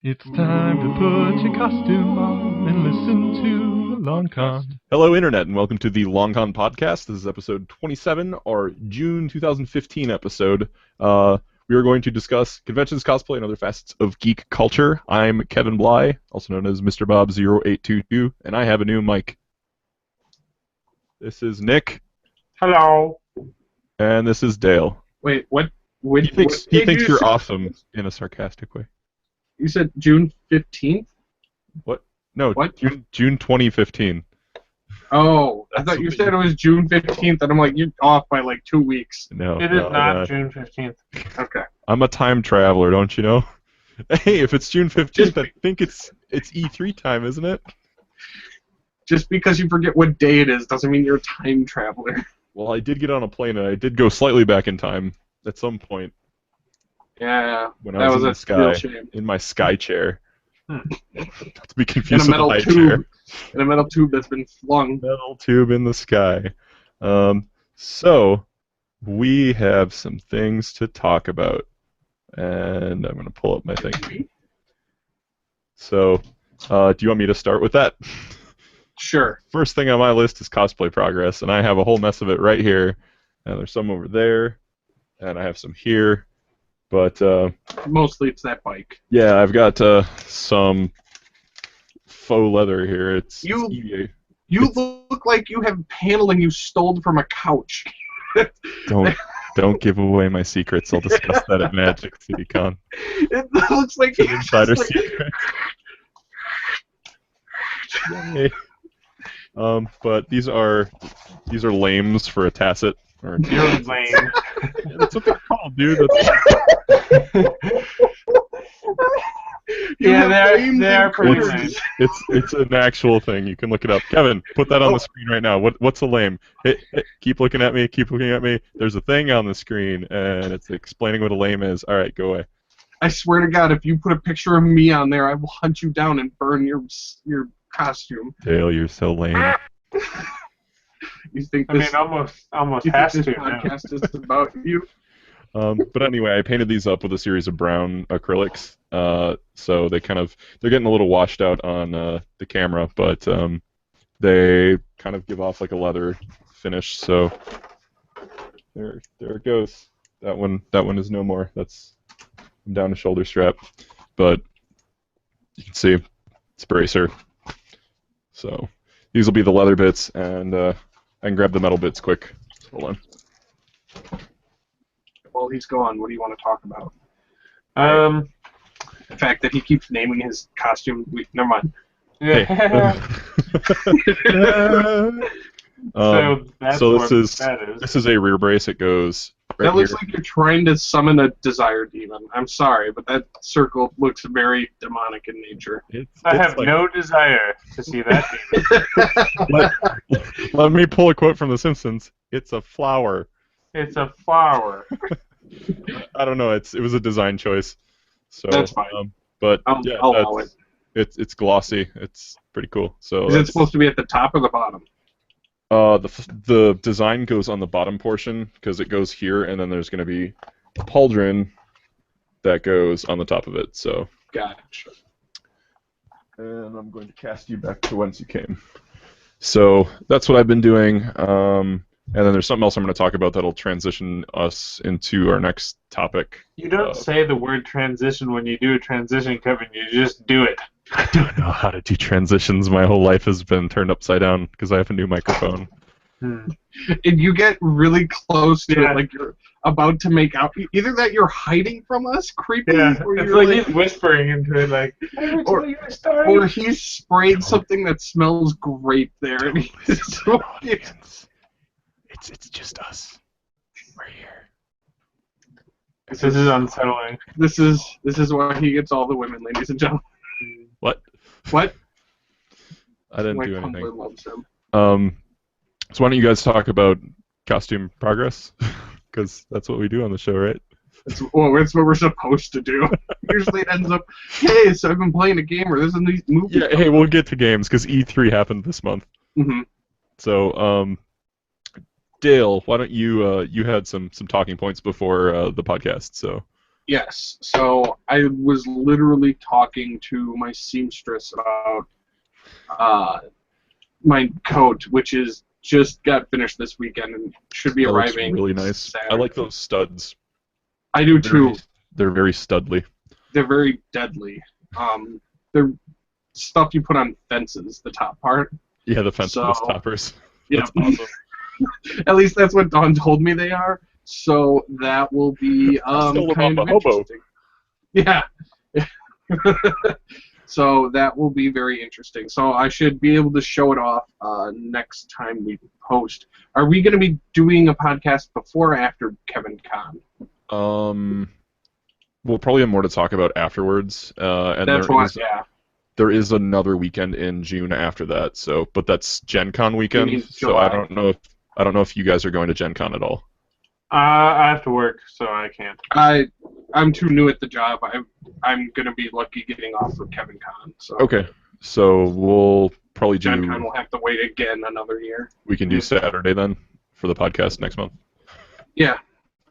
It's time to put your costume on and listen to the Long Con. Hello, Internet, and welcome to the Long Con Podcast. This is episode 27, our June 2015 episode. We are going to discuss conventions, cosplay, and other facets of geek culture. I'm Kevin Bly, also known as Mr. Bob 0822, and I have a new mic. This is Nick. Hello. And this is Dale. Wait, what? He thinks you're awesome in a sarcastic way. You said June 15th? What? No, what? June 2015. Oh, I thought you said it was June 15th, and I'm like, you're off by like 2 weeks. No, It is not June 15th. Okay. I'm a time traveler, don't you know? Hey, if it's June 15th, I think it's E3 time, isn't it? Just because you forget what day it is doesn't mean you're a time traveler. Well, I did get on a plane, and I did go slightly back in time at some point. Yeah, when I was in the sky, in my sky chair. Not to be confused with a high chair. In a metal tube that's been flung. Metal tube in the sky. So, we have some things to talk about. And I'm going to pull up my thing. So, do you want me to start with that? Sure. First thing on my list is cosplay progress, and I have a whole mess of it right here. And there's some over there, and I have some here. But mostly it's that bike. Yeah, I've got some faux leather here. You look like you have paneling you stole from a couch. Don't give away my secrets. I'll discuss that at Magic CityCon. It looks like it's an insider secret. Yay. But these are lames for a tacit. You're lame. Yeah, that's what they're called, dude. Yeah, they're pretty lame. It's an actual thing. You can look it up. Kevin, put that on the screen right now. What's a lame? Keep looking at me. Keep looking at me. There's a thing on the screen, and it's explaining what a lame is. All right, go away. I swear to God, if you put a picture of me on there, I will hunt you down and burn your costume. Dale, you're so lame. You think this? I mean, almost has this to. podcast is about you. But anyway, I painted these up with a series of brown acrylics. So they're getting a little washed out on the camera, but they kind of give off like a leather finish. So there it goes. That one is no more. That's down the shoulder strap, but you can see it's a bracer. So these will be the leather bits, and I can grab the metal bits quick. Hold on. While he's gone, what do you want to talk about? The fact that he keeps naming his costume. Never mind. Yeah. So this is a rear brace. It goes. Right that looks here. like you're trying to summon a desire demon. I'm sorry, but that circle looks very demonic in nature. I have no desire to see that demon. Let me pull a quote from The Simpsons. It's a flower. It's a flower. I don't know. It was a design choice. So that's fine. But I'll yeah, allow it. It's glossy. It's pretty cool. So is it supposed to be at the top or the bottom? The design goes on the bottom portion because it goes here, and then there's going to be a pauldron that goes on the top of it. So. Gotcha. And I'm going to cast you back to whence you came. So that's what I've been doing. And then there's something else I'm going to talk about that'll transition us into our next topic. You don't say the word transition when you do a transition, Kevin. You just do it. I don't know how to do transitions. My whole life has been turned upside down because I have a new microphone. And you get really close to it, like you're about to make out. Either that you're hiding from us, creepy, or it's you're like he's whispering into it, like, or he's sprayed something that smells great there. And it's just us. We're here. This is unsettling. This is why he gets all the women, ladies and gentlemen. What? What? I didn't do anything. Loves him. So why don't you guys talk about costume progress? Because that's what we do on the show, right? That's what we're supposed to do. Usually it ends up, hey, so I've been playing a game, or there's a new movie. Yeah, hey, we'll get to games because E3 happened this month. Mm-hmm. So, Dale, why don't you had some talking points before the podcast, so. Yes. So I was literally talking to my seamstress about my coat, which is just got finished this weekend and should be That looks arriving really nice. Saturday. I like those studs. I do too. They're very studly. They're very deadly. They're stuff you put on fences, the top part. Yeah, the fenceless toppers. Yeah. That's awesome. At least that's what Dawn told me they are. So that will be kind of interesting. Yeah. So that will be very interesting. So I should be able to show it off next time we post. Are we going to be doing a podcast before or after Kevin Con? We'll probably have more to talk about afterwards. And there is another weekend in June after that. So, but that's Gen Con weekend. So I don't know if you guys are going to Gen Con at all. I have to work, so I can't. I'm too new at the job. I'm gonna be lucky getting off for Kevin Con. So. Okay, so we'll probably do. Gen Con will have to wait again another year. We can do Saturday then for the podcast next month. Yeah.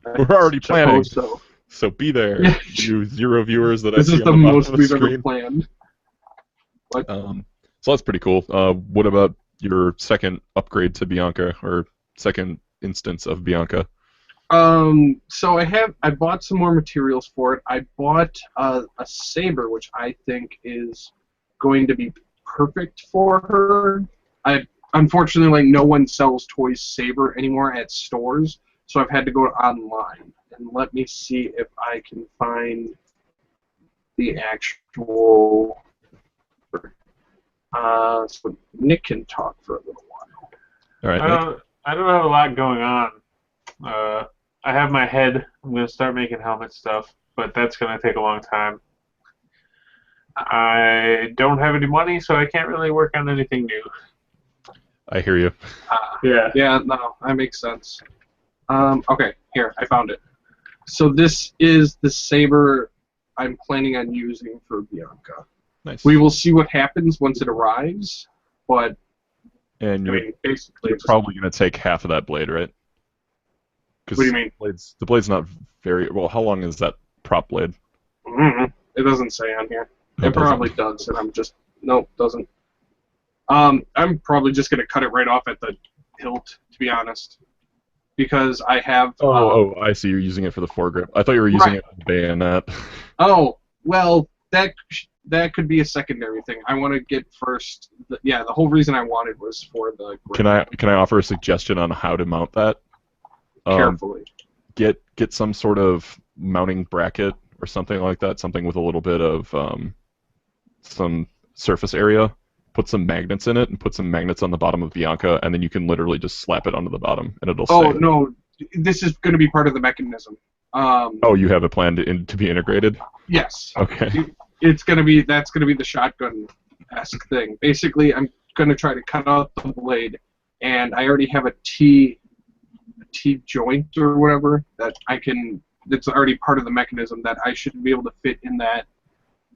We're already planning. So be there, you 0 viewers that I see. This is the most we've ever planned. So that's pretty cool. What about your second upgrade to Bianca, or second instance of Bianca? So I bought some more materials for it. I bought a saber, which I think is going to be perfect for her. Unfortunately, no one sells toys saber anymore at stores, so I've had to go online. And let me see if I can find the actual. So Nick can talk for a little while. All right. I don't have a lot going on. I have my head. I'm going to start making helmet stuff, but that's going to take a long time. I don't have any money, so I can't really work on anything new. I hear you. Yeah, no, that makes sense. Okay, here, I found it. So this is the saber I'm planning on using for Bianca. Nice. We will see what happens once it arrives, but and basically you're probably going to take half of that blade, right? What do you mean? The blade's not very well. How long is that prop blade? It doesn't say on here. It probably does, and I'm just nope, doesn't. I'm probably just gonna cut it right off at the hilt, to be honest, because I have. I see. You're using it for the foregrip. I thought you were using it for the bayonet. Oh well, that could be a secondary thing. I want to get first. The whole reason I wanted was for the. Grip. Can I offer a suggestion on how to mount that? Carefully. Get some sort of mounting bracket or something like that. Something with a little bit of some surface area. Put some magnets in it and put some magnets on the bottom of Bianca, and then you can literally just slap it onto the bottom and it'll stay. Oh no, this is going to be part of the mechanism. You have it planned to be integrated? Yes. Okay. That's gonna be the shotgun-esque thing. Basically, I'm gonna try to cut out the blade, and I already have a T joint or whatever that I can. That's already part of the mechanism that I should be able to fit in that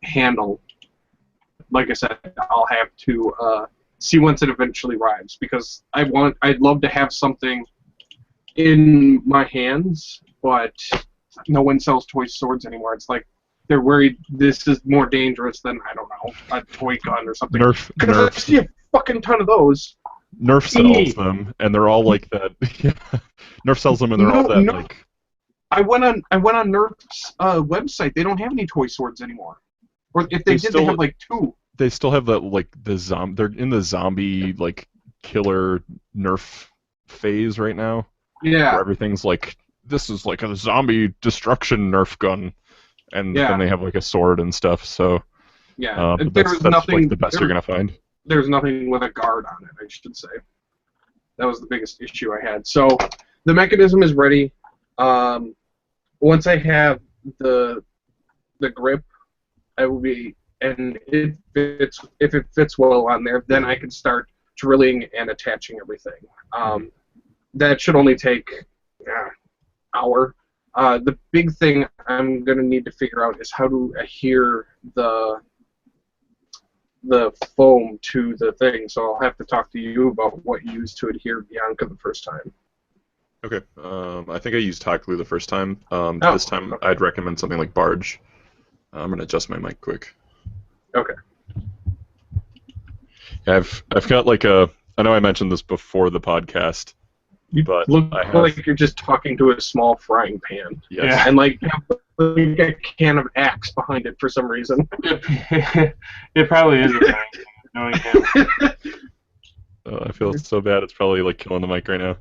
handle. Like I said, I'll have to see once it eventually arrives, because I'd love to have something in my hands, but no one sells toy swords anymore. It's like they're worried this is more dangerous than, I don't know, a toy gun or something. Nerf. I see a fucking ton of those. Nerf sells them, and they're all like that. Nerf sells them, and they're all that like. I went on Nerf's website. They don't have any toy swords anymore. Or if they did, they have like 2. They still have that like the They're in the zombie like killer Nerf phase right now. Yeah. Where everything's like, this is like a zombie destruction Nerf gun, and then they have like a sword and stuff. So yeah, that's like the best you're gonna find. There's nothing with a guard on it, I should say. That was the biggest issue I had. So the mechanism is ready. Once I have the grip, I will be, and if it fits well on there, then I can start drilling and attaching everything. That should only take an hour. The big thing I'm going to need to figure out is how to adhere the foam to the thing. So I'll have to talk to you about what you used to adhere Bianca the first time. Okay. I think I used hot glue the first time. Oh, This time okay. I'd recommend something like barge. I'm gonna adjust my mic quick. Okay. Yeah, I've got like a. I know I mentioned this before the podcast, You but look I have. like you're just talking to a small frying pan, Yes. Yeah. and like have like a can of Axe behind it for some reason. It probably is a thing, knowing him. I feel so bad. It's probably like killing the mic right now.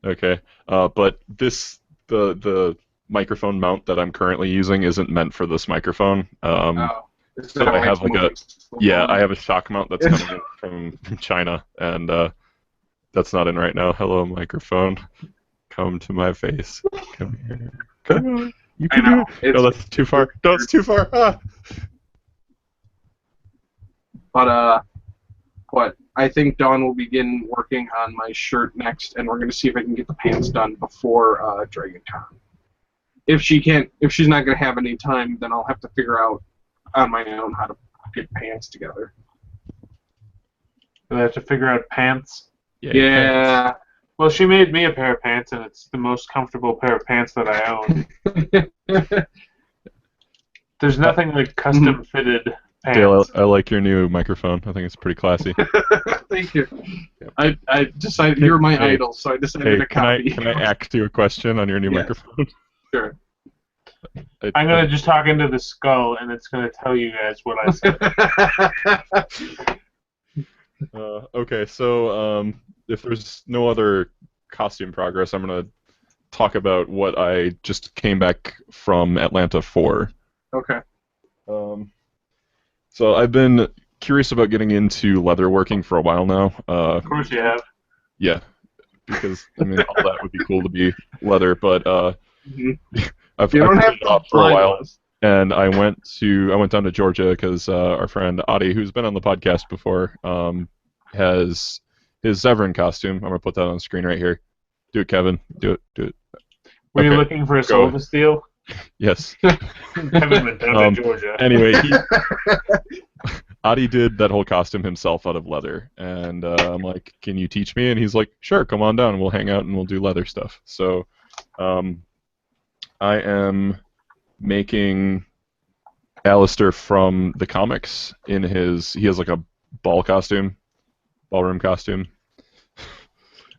Okay. But the microphone mount that I'm currently using isn't meant for this microphone. Oh, is So that I why have it's like a moving so yeah, long? I have a shock mount that's coming in from China, and that's not in right now. Hello, microphone. Come to my face. Come here. Come on. You I can do know. it. No, that's too far. No, it's too far. Ah. But what I think Dawn will begin working on my shirt next, and we're gonna see if I can get the pants done before Dragon Con. If she's not gonna have any time, then I'll have to figure out on my own how to get pants together. Do I have to figure out pants? Yeah. Well, she made me a pair of pants, and it's the most comfortable pair of pants that I own. There's nothing like custom fitted Dale, pants. I like your new microphone. I think it's pretty classy. Thank you. Yep. I decided you're my Hey, idol, so I decided Hey, to copy. can I ask you a question on your new Yes. microphone? Sure. I'm gonna just talk into the skull, and it's gonna tell you guys what I said. Okay, so if there's no other costume progress, I'm gonna talk about what I just came back from Atlanta for. Okay. So I've been curious about getting into leatherworking for a while now. Of course you have. Yeah, because I mean all that would be cool to be leather, but Mhm. I've You don't put have it to off for a lie to while. us. And I went down to Georgia because our friend Adi, who's been on the podcast before, has his Severin costume. I'm gonna put that on the screen right here. Do it, Kevin. Do it. Were you Okay, looking for a go soul ahead. to steal? Yes. Kevin went down to Georgia. Anyway, Adi did that whole costume himself out of leather, and I'm like, "Can you teach me?" And he's like, "Sure, come on down, and we'll hang out and we'll do leather stuff." So, I am making Alistair from the comics in he has like a ballroom costume,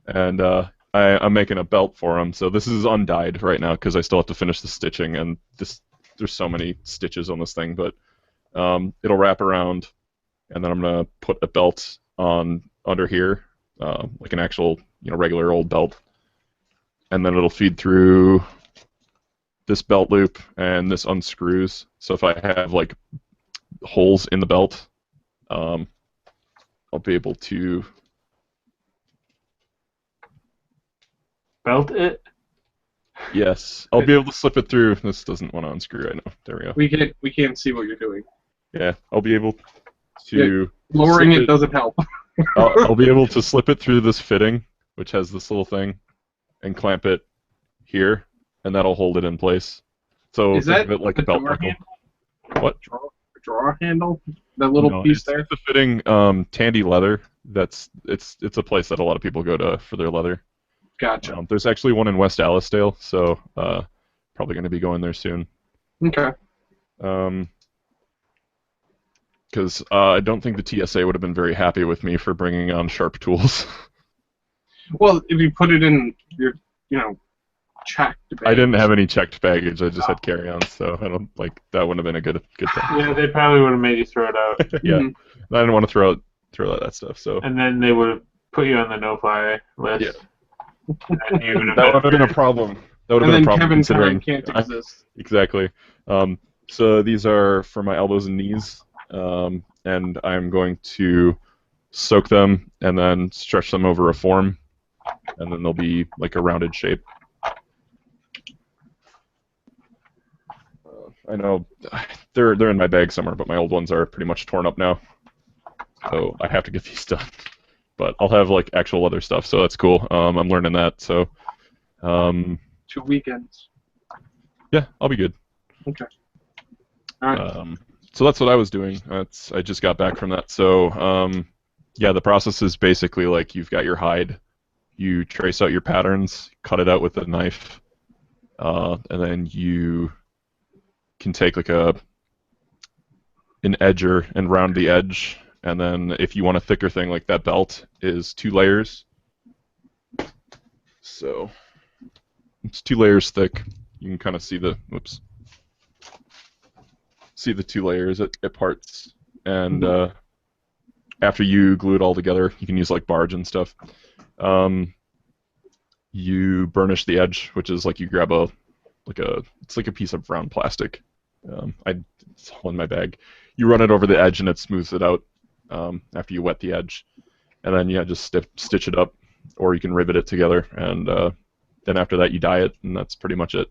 and I'm making a belt for him. So this is undyed right now because I still have to finish the stitching, and there's so many stitches on this thing, but it'll wrap around, and then I'm gonna put a belt on under here, like an actual regular old belt, and then it'll feed through this belt loop, and this unscrews. So if I have like holes in the belt, I'll be able to Belt it? yes, I'll be able to slip it through. This doesn't want to unscrew right now. There we go. We can't see what you're doing. Yeah, I'll be able to Lowering slip it doesn't help. I'll be able to slip it through this fitting, which has this little thing, and clamp it here, and that'll hold it in place. So Is think that of it like the a belt door buckle. handle? What? Drawer handle? That little No, piece it's there? the fitting Tandy leather. It's a place that a lot of people go to for their leather. Gotcha. There's actually one in West Allisdale, so probably going to be going there soon. Okay. Because I don't think the TSA would have been very happy with me for bringing on sharp tools. Well, if you put it in your, checked I didn't have any checked baggage. I just had carry-ons, so I don't that wouldn't have been a good thing. Yeah, they probably would have made you throw it out. Yeah, Mhm. I didn't want to throw out that stuff. So And then they would have put you on the no-fly list. Yeah. And you would have that would have been a problem. That would have And been then a problem Kevin considering can't exist. exactly. So these are for my elbows and knees, and I'm going to soak them and then stretch them over a form, and then they'll be like a rounded shape. I know they're in my bag somewhere, but my old ones are pretty much torn up now, so I have to get these done. But I'll have like actual leather stuff, so that's cool. I'm learning that, so 2 weekends. yeah, I'll be good. Okay. All right. So that's what I was doing. I just got back from that. So yeah, the process is basically like you've got your hide, you trace out your patterns, cut it out with a knife, and then you can take like an edger and round the edge, and then if you want a thicker thing, like that belt is 2 layers. So it's 2 layers thick. You can kind of see the see the 2 layers at parts, and after you glue it all together, you can use like barge and stuff. You burnish the edge, which is like you grab it's like a piece of round plastic. It's all in my bag. You run it over the edge and it smooths it out after you wet the edge, and then just stitch it up, or you can rivet it together, and then after that you dye it, and that's pretty much it.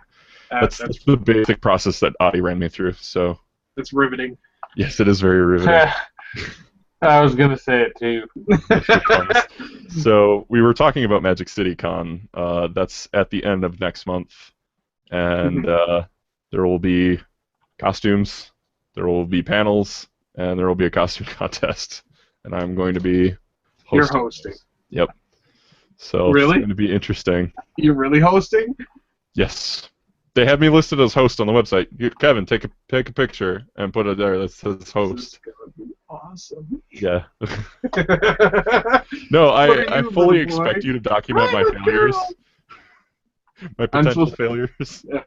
That's the basic process that Adi ran me through. So it's riveting. Yes, it is very riveting. I was gonna say it too. So we were talking about Magic City Con. That's at the end of next month, and there will be costumes, there will be panels, and there will be a costume contest. And I'm going to be hosting. You're hosting. Yep. So really? It's going to be interesting. You're really hosting? Yes. They have me listed as host on the website. Kevin, take a picture and put it there that says host. This is gonna be awesome. Yeah. No, I fully expect you to document my failures. My potential failures. Yeah.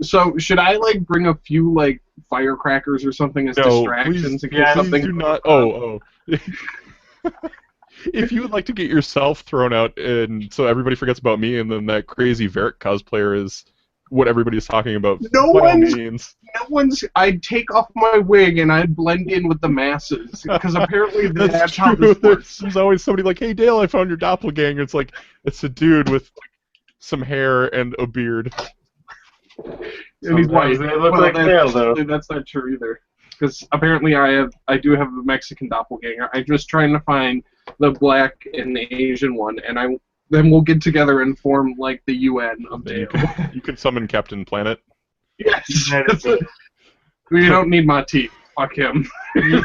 So should I like bring a few like firecrackers or something as distractions in case something? Do not. Oh. If you would like to get yourself thrown out, and so everybody forgets about me, and then that crazy Varric cosplayer is what everybody's talking about. No one's. I'd take off my wig and I'd blend in with the masses because apparently that's how this works. There's always somebody like, "Hey Dale, I found your doppelganger." It's like it's a dude with some hair and a beard. And he's white. They look like Dale, though. That's not true either. Because apparently I do have a Mexican doppelganger. I'm just trying to find the black and the Asian one, and then we'll get together and form like the UN of Dale. You can summon Captain Planet. Yes. We don't need my teeth. Fuck him.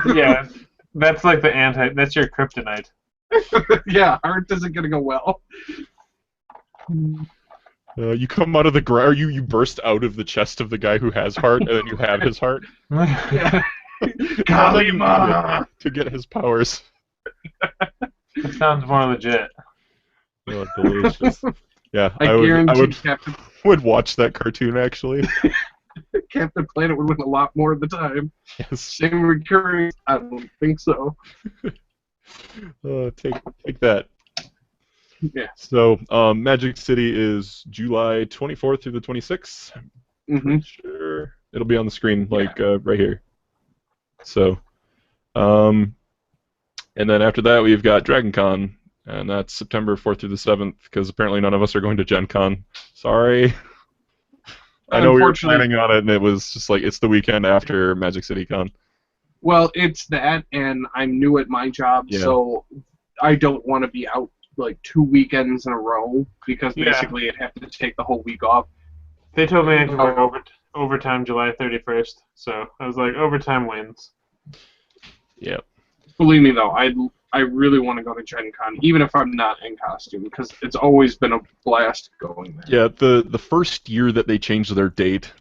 Yeah, that's like the that's your kryptonite. Yeah, art isn't gonna go well. You come out of the ground, you burst out of the chest of the guy who has heart, and then you have his heart. Yeah. Kalima! To get his powers. That sounds more legit. Oh, delicious. Yeah, I guarantee Captain would watch that cartoon, actually. Captain Planet would win a lot more of the time. Yes. Same recurring. I don't think so. Take that. Yeah. So, Magic City is July 24th through the 26th. Mm-hmm. Sure. It'll be on the screen, like, right here. So, and then after that, we've got Dragon Con, and that's September 4th through the 7th, because apparently none of us are going to Gen Con. Sorry. I know we were planning on it, and it was just like, it's the weekend after Magic City Con. Well, it's that, and I'm new at my job, so I don't want to be out like 2 weekends in a row, because basically I'd have to take the whole week off. They told me I could work overtime July 31st, so I was like, overtime wins. Yep. Believe me, though, I really want to go to Gen Con, even if I'm not in costume, because it's always been a blast going there. Yeah, the first year that they changed their date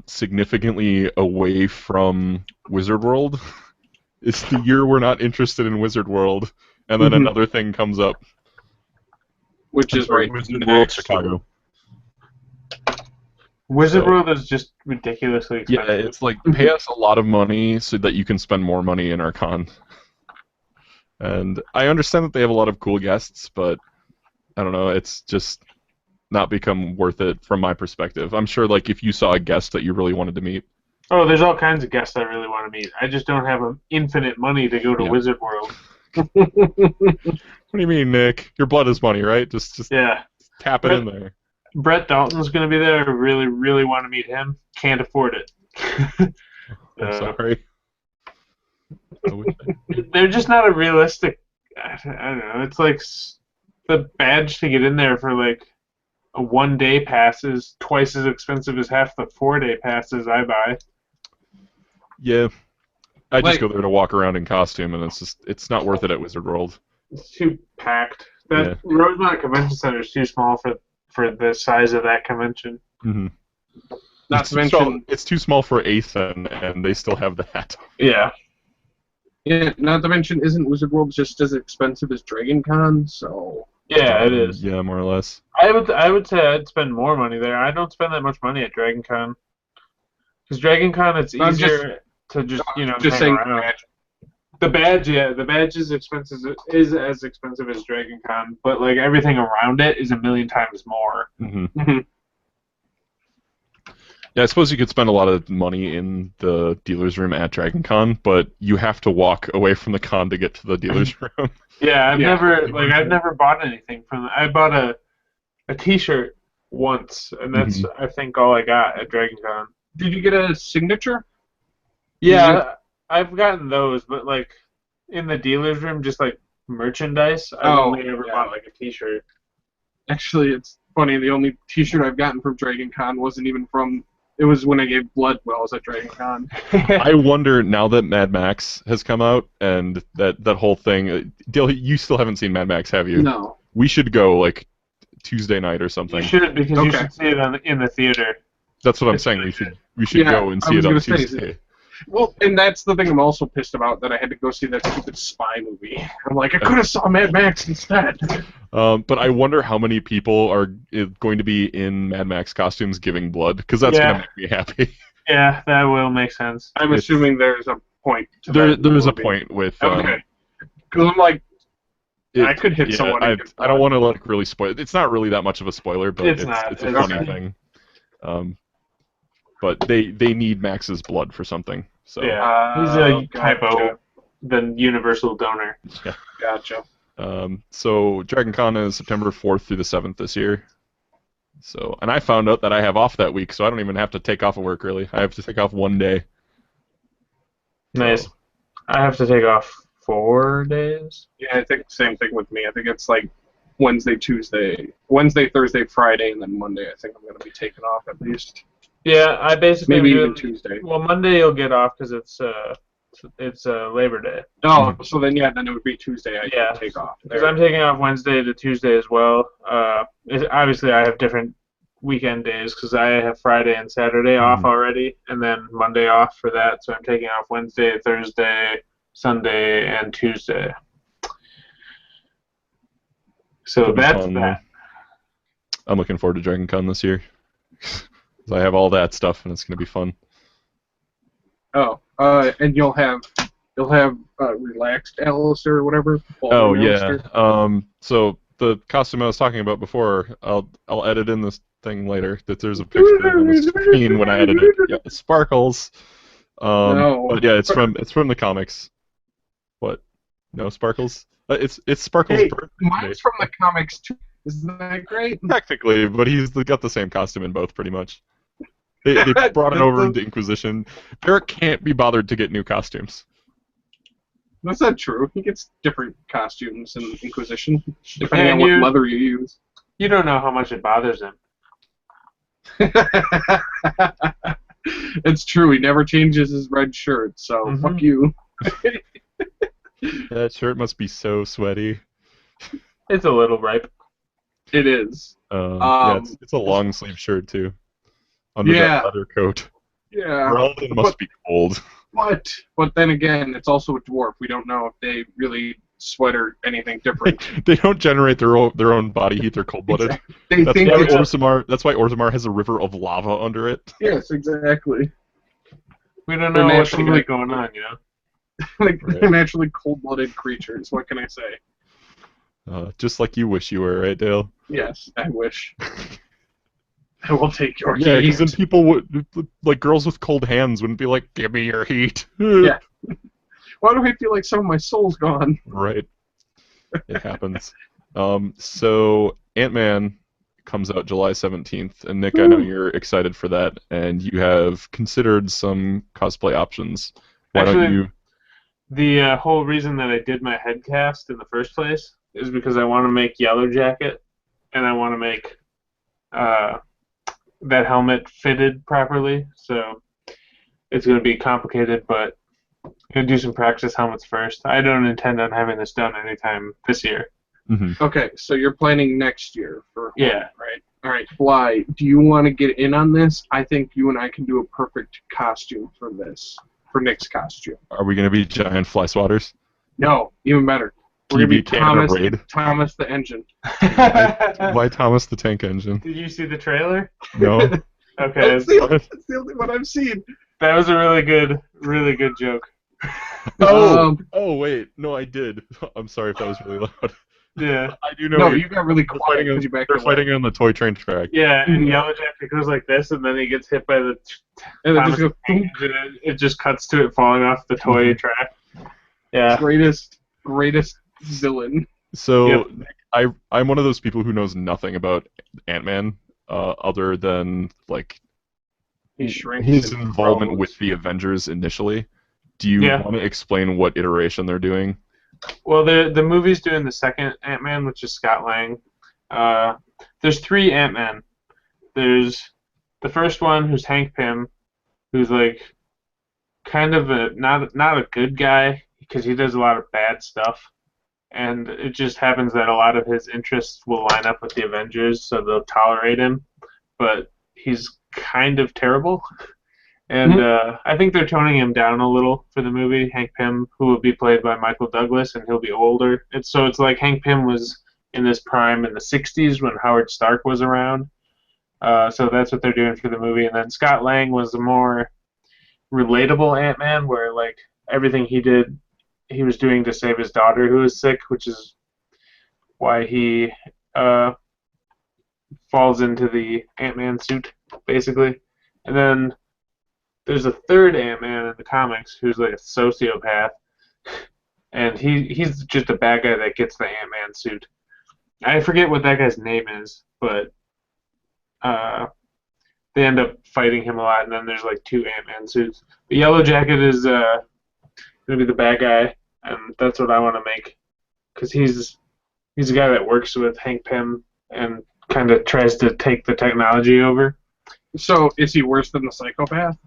significantly away from Wizard World is the year we're not interested in Wizard World, and then another thing comes up. Which is right Wizard World, Chicago. Wizard World is just ridiculously expensive. Yeah, it's like, pay us a lot of money so that you can spend more money in our con. And I understand that they have a lot of cool guests, but I don't know, it's just not become worth it from my perspective. I'm sure, like, if you saw a guest that you really wanted to meet. Oh, there's all kinds of guests I really want to meet. I just don't have infinite money to go to Wizard World. What do you mean, Nick? Your blood is money, right? Just tap it in there. Brett Dalton's going to be there. I really, really want to meet him. Can't afford it. I'm sorry. They're just not a realistic... I don't know. It's like the badge to get in there for like a 1-day pass is twice as expensive as half the 4-day passes I buy. Yeah. I just go there to walk around in costume, and it's not worth it at Wizard World. It's too packed. That Rosemont Convention Center is too small for the size of that convention. Mm-hmm. Not to mention, it's too small for Athen, and they still have that. yeah. Yeah, not to mention, isn't Wizard World just as expensive as Dragon Con? So Yeah, it is. Yeah, more or less. I would say I'd spend more money there. I don't spend that much money at Dragon Con. Because Dragon Con, it's easier to just just hang saying. around. The badge, yeah, the badge is expensive. Is as expensive as Dragon Con, but like everything around it is a million times more. Mm-hmm. Yeah, I suppose you could spend a lot of money in the dealer's room at Dragon Con, but you have to walk away from the con to get to the dealer's room. Yeah, I've never bought anything from. I bought a T-shirt once, and that's I think all I got at Dragon Con. Did you get a signature? Yeah, I've gotten those, but like in the dealer's room, just like merchandise. I've only ever bought like a T-shirt. Actually, it's funny. The only T-shirt I've gotten from Dragon Con wasn't even from. It was when I gave blood while I was at Dragon Con. I wonder, now that Mad Max has come out and that whole thing. Dale, you still haven't seen Mad Max, have you? No. We should go like Tuesday night or something. You should, because you should see it in the theater. That's what I'm saying. We should go and see it on Tuesday. Well, and that's the thing I'm also pissed about, that I had to go see that stupid spy movie. I'm like, I could have saw Mad Max instead. But I wonder how many people are going to be in Mad Max costumes giving blood, because that's going to make me happy. Yeah, that will make sense. I'm assuming there's a point to there's a point with... okay. Because I'm like, I could hit someone. I don't want to like really spoil it. It's not really that much of a spoiler, but it's a funny thing. But they need Max's blood for something. So yeah, he's a typo, the universal donor. Yeah, gotcha. So Dragon Con is September 4th through the 7th this year. So, and I found out that I have off that week, so I don't even have to take off of work really. I have to take off one day. Nice. So, I have to take off 4 days. Yeah, I think same thing with me. I think it's like Wednesday, Thursday, Friday, and then Monday. I think I'm going to be taking off at least. Yeah, I basically maybe even Tuesday. Well, Monday you'll get off because it's Labor Day. Oh, so then it would be Tuesday. I take off because I'm taking off Wednesday to Tuesday as well. Obviously I have different weekend days because I have Friday and Saturday off already, and then Monday off for that. So I'm taking off Wednesday, Thursday, Sunday, and Tuesday. So that's that. I'm looking forward to Dragon Con this year. I have all that stuff, and it's going to be fun. Oh, and you'll have relaxed Alice or whatever. Oh yeah. So the costume I was talking about before, I'll edit in this thing later. That there's a picture on the screen when I edit it. Yeah, Sparkles. No. But yeah, it's from the comics. What? No Sparkles? It's Sparkles' birthday. Mine's from the comics too. Isn't that great? Technically, but he's got the same costume in both, pretty much. They brought it over into Inquisition. Eric can't be bothered to get new costumes. That's not true. He gets different costumes in Inquisition, depending on what leather you use. You don't know how much it bothers him. It's true. He never changes his red shirt, so fuck you. That shirt must be so sweaty. It's a little ripe. It is. Yeah, it's a long sleeve shirt too. Under that leather coat. Yeah. It must be cold. But then again, it's also a dwarf. We don't know if they really sweat or anything different. They don't generate their own body heat. They're cold-blooded. Exactly. That's why Orzammar has a river of lava under it. Yes, exactly. We don't know what's going on, you know. They're naturally cold-blooded creatures. What can I say? Just like you wish you were, right, Dale? Yes, I wish. I will take your heat. Yeah, because then people would, like girls with cold hands, wouldn't be like, "Give me your heat." Yeah. Why do I feel like some of my soul's gone? Right. It happens. So Ant-Man comes out July 17th, and Nick, I know you're excited for that, and you have considered some cosplay options. Why don't you? The whole reason that I did my head cast in the first place is because I want to make Yellow Jacket, and I want to make that helmet fitted properly. So it's going to be complicated, but I'm going to do some practice helmets first. I don't intend on having this done anytime this year. Okay, so you're planning next year for Yeah. right? All right, Fly. Do you want to get in on this? I think you and I can do a perfect costume for this, for Nick's costume. Are we going to be giant fly swatters? No, even better. Can We're you gonna be be Canada Thomas. Raid? Thomas the engine. Why Thomas the Tank Engine? Did you see the trailer? No. Okay, That's the only one I've seen. that was a really good joke. Oh, wait. No, I did. I'm sorry if that was really loud. Yeah. I do know. No, you're- you got really they're quiet fighting, because you backed they're away. fighting on the toy train track. Yeah, and Yellow Jacket goes like this, and then he gets hit by the And it Thomas just goes, the Tank Engine, and it just cuts to it falling off the toy track. Yeah. greatest villain. So Yep. I'm one of those people who knows nothing about Ant-Man, other than like He shrinks. his and involvement grows. with the Avengers initially. Do you Yeah. want to explain what iteration they're doing? Well, the movie's doing the second Ant-Man, which is Scott Lang. There's 3 Ant-Men. There's the first one, who's Hank Pym, who's like kind of not a good guy because he does a lot of bad stuff, and it just happens that a lot of his interests will line up with the Avengers, so they'll tolerate him. But he's kind of terrible. And I think they're toning him down a little for the movie. Hank Pym, who will be played by Michael Douglas, and he'll be older. It's like Hank Pym was in this prime in the 60s when Howard Stark was around. So that's what they're doing for the movie. And then Scott Lang was a more relatable Ant-Man, where like everything he did, he was doing to save his daughter who was sick, which is why he falls into the Ant-Man suit, basically. And then there's a third Ant-Man in the comics who's like a sociopath, and he's just a bad guy that gets the Ant-Man suit. I forget what that guy's name is, but they end up fighting him a lot, and then there's like 2 Ant-Man suits. But Yellow Jacket is gonna be the bad guy, and that's what I want to make, because he's a guy that works with Hank Pym and kind of tries to take the technology over. So is he worse than the psychopath?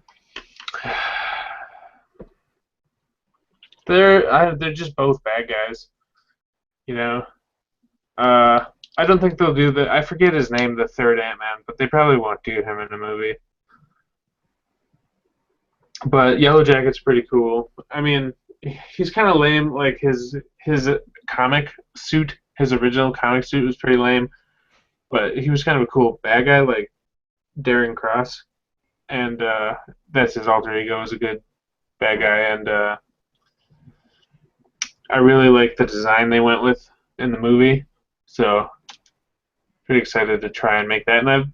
They're just both bad guys, you know. I don't think they'll do I forget his name, the third Ant-Man, but they probably won't do him in the movie. But Yellow Jacket's pretty cool. I mean, he's kind of lame. Like his comic suit, his original comic suit was pretty lame, but he was kind of a cool bad guy, like Darren Cross, and that's his alter ego, is a good bad guy, and I really like the design they went with in the movie, so pretty excited to try and make that. And I've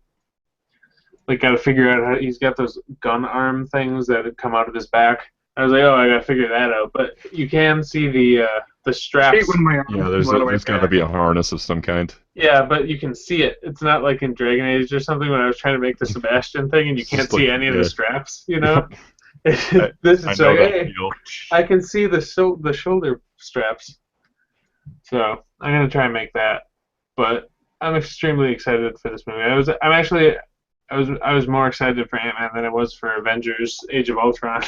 like got to figure out how he's got those gun arm things that come out of his back. I was like, oh, I got to figure that out. But you can see the straps. Hate when my arms Yeah, there's come out of my got to back. be a harness of some kind. Yeah, but you can see it. It's not like in Dragon Age or something when I was trying to make the Sebastian thing, and you It's can't just see like, any of yeah. the straps. You know, I this is know like, that hey, feel. I can see the shoulder straps. So I'm gonna try and make that. But I'm extremely excited for this movie. I was more excited for Ant-Man than I was for Avengers: Age of Ultron.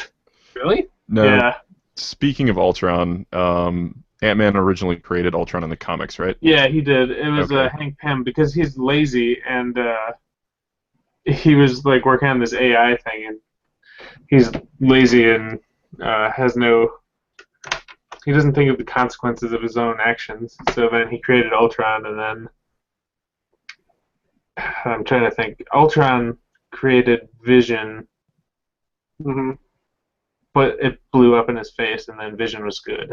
Really? No. Yeah. Speaking of Ultron, Ant-Man originally created Ultron in the comics, right? Yeah, he did. It was Okay. Hank Pym, because he's lazy, and he was like working on this AI thing, and he's lazy and has no. He doesn't think of the consequences of his own actions. So then he created Ultron, and then I'm trying to think. Ultron created Vision, Mm-hmm. but it blew up in his face, and then Vision was good.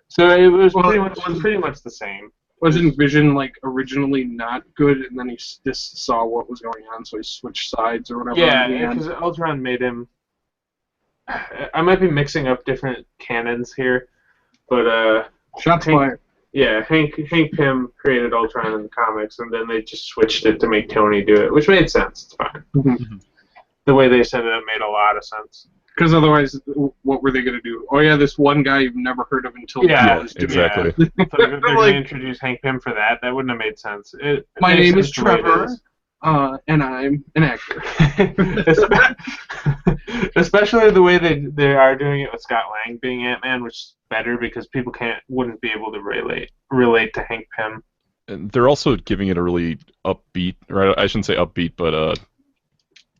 So it was Well, pretty much the same. Wasn't Vision like originally not good, and then he just saw what was going on, so he switched sides or whatever? Yeah, in the end? because Ultron made him. I might be mixing up different canons here, but Shots Hank- fired. yeah, Hank Pym created Ultron in the comics, and then they just switched it to make Tony do it, which made sense. It's fine. Mhm. The way they set it up made a lot of sense. Because otherwise, what were they going to do? Oh yeah, this one guy you've never heard of until Yeah, now is doing exactly. So they're going Like- to introduce Hank Pym for that. That wouldn't have made sense. It My makes name is sense the way it Trevor. is. and I'm an actor. Especially the way they are doing it with Scott Lang being Ant-Man, which is better because people wouldn't be able to relate to Hank Pym. And they're also giving it a really upbeat, or I shouldn't say upbeat, but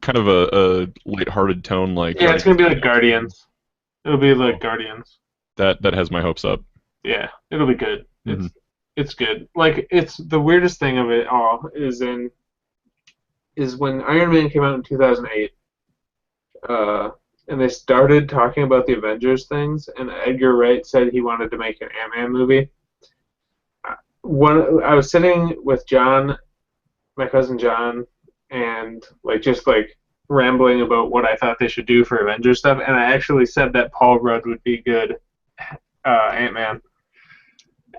kind of a lighthearted tone, like Yeah, it's gonna be like Guardians. It'll be like Guardians. that has my hopes up. Yeah, it'll be good. Mhm. It's good. Like it's the weirdest thing of it all is when Iron Man came out in 2008. And they started talking about the Avengers things, and Edgar Wright said he wanted to make an Ant-Man movie. I was sitting with John, my cousin John, and just rambling about what I thought they should do for Avengers stuff, and I actually said that Paul Rudd would be good Ant-Man.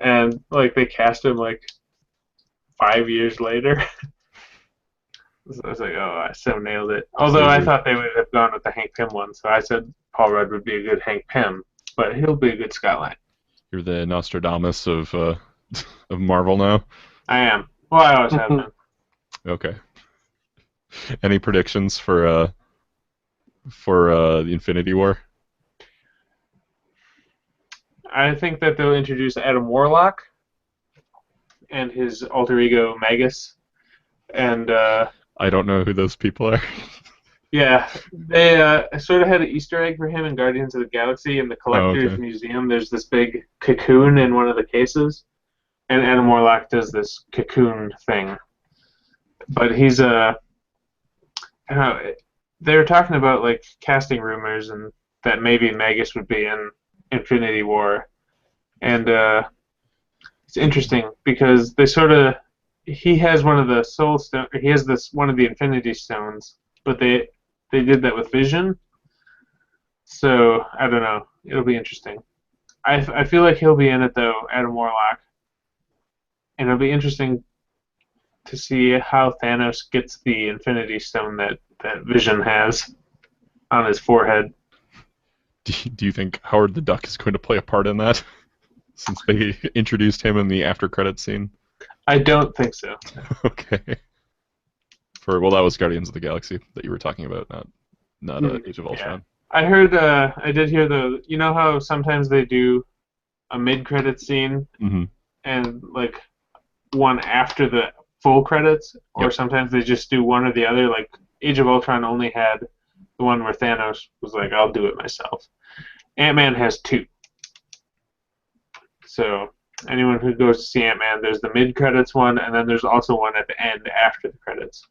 And they cast him 5 years later. So I was like, oh, I so nailed it. Although I thought they would have gone with the Hank Pym one, so I said Paul Rudd would be a good Hank Pym, but he'll be a good Scott Lang. You're the Nostradamus of of Marvel now. I am. Well, I always have been. Okay. Any predictions for the Infinity War? I think that they'll introduce Adam Warlock and his alter ego Magus, and I don't know who those people are. yeah, they sort of had an Easter egg for him in Guardians of the Galaxy in the Collector's Museum. There's this big cocoon in one of the cases, and Adam Warlock does this cocoon thing. But he's I don't know, they were talking about casting rumors and that maybe Magus would be in Infinity War, and it's interesting because he has one of the Soul Stone. He has one of the Infinity Stones, but they did that with Vision. So I don't know. It'll be interesting. I feel like he'll be in it though, Adam Warlock, and it'll be interesting to see how Thanos gets the Infinity Stone that Vision has on his forehead. Do you think Howard the Duck is going to play a part in that? Since they introduced him in the after credits scene. I don't think so. Okay. That was Guardians of the Galaxy that you were talking about, not Age of Ultron. I heard. I did hear you know how sometimes they do a mid-credit scene and one after the full credits, or sometimes they just do one or the other. Like Age of Ultron only had the one where Thanos was like, "I'll do it myself." Ant-Man has 2. So anyone who goes to see Ant-Man, there's the mid-credits one, and then there's also one at the end after the credits.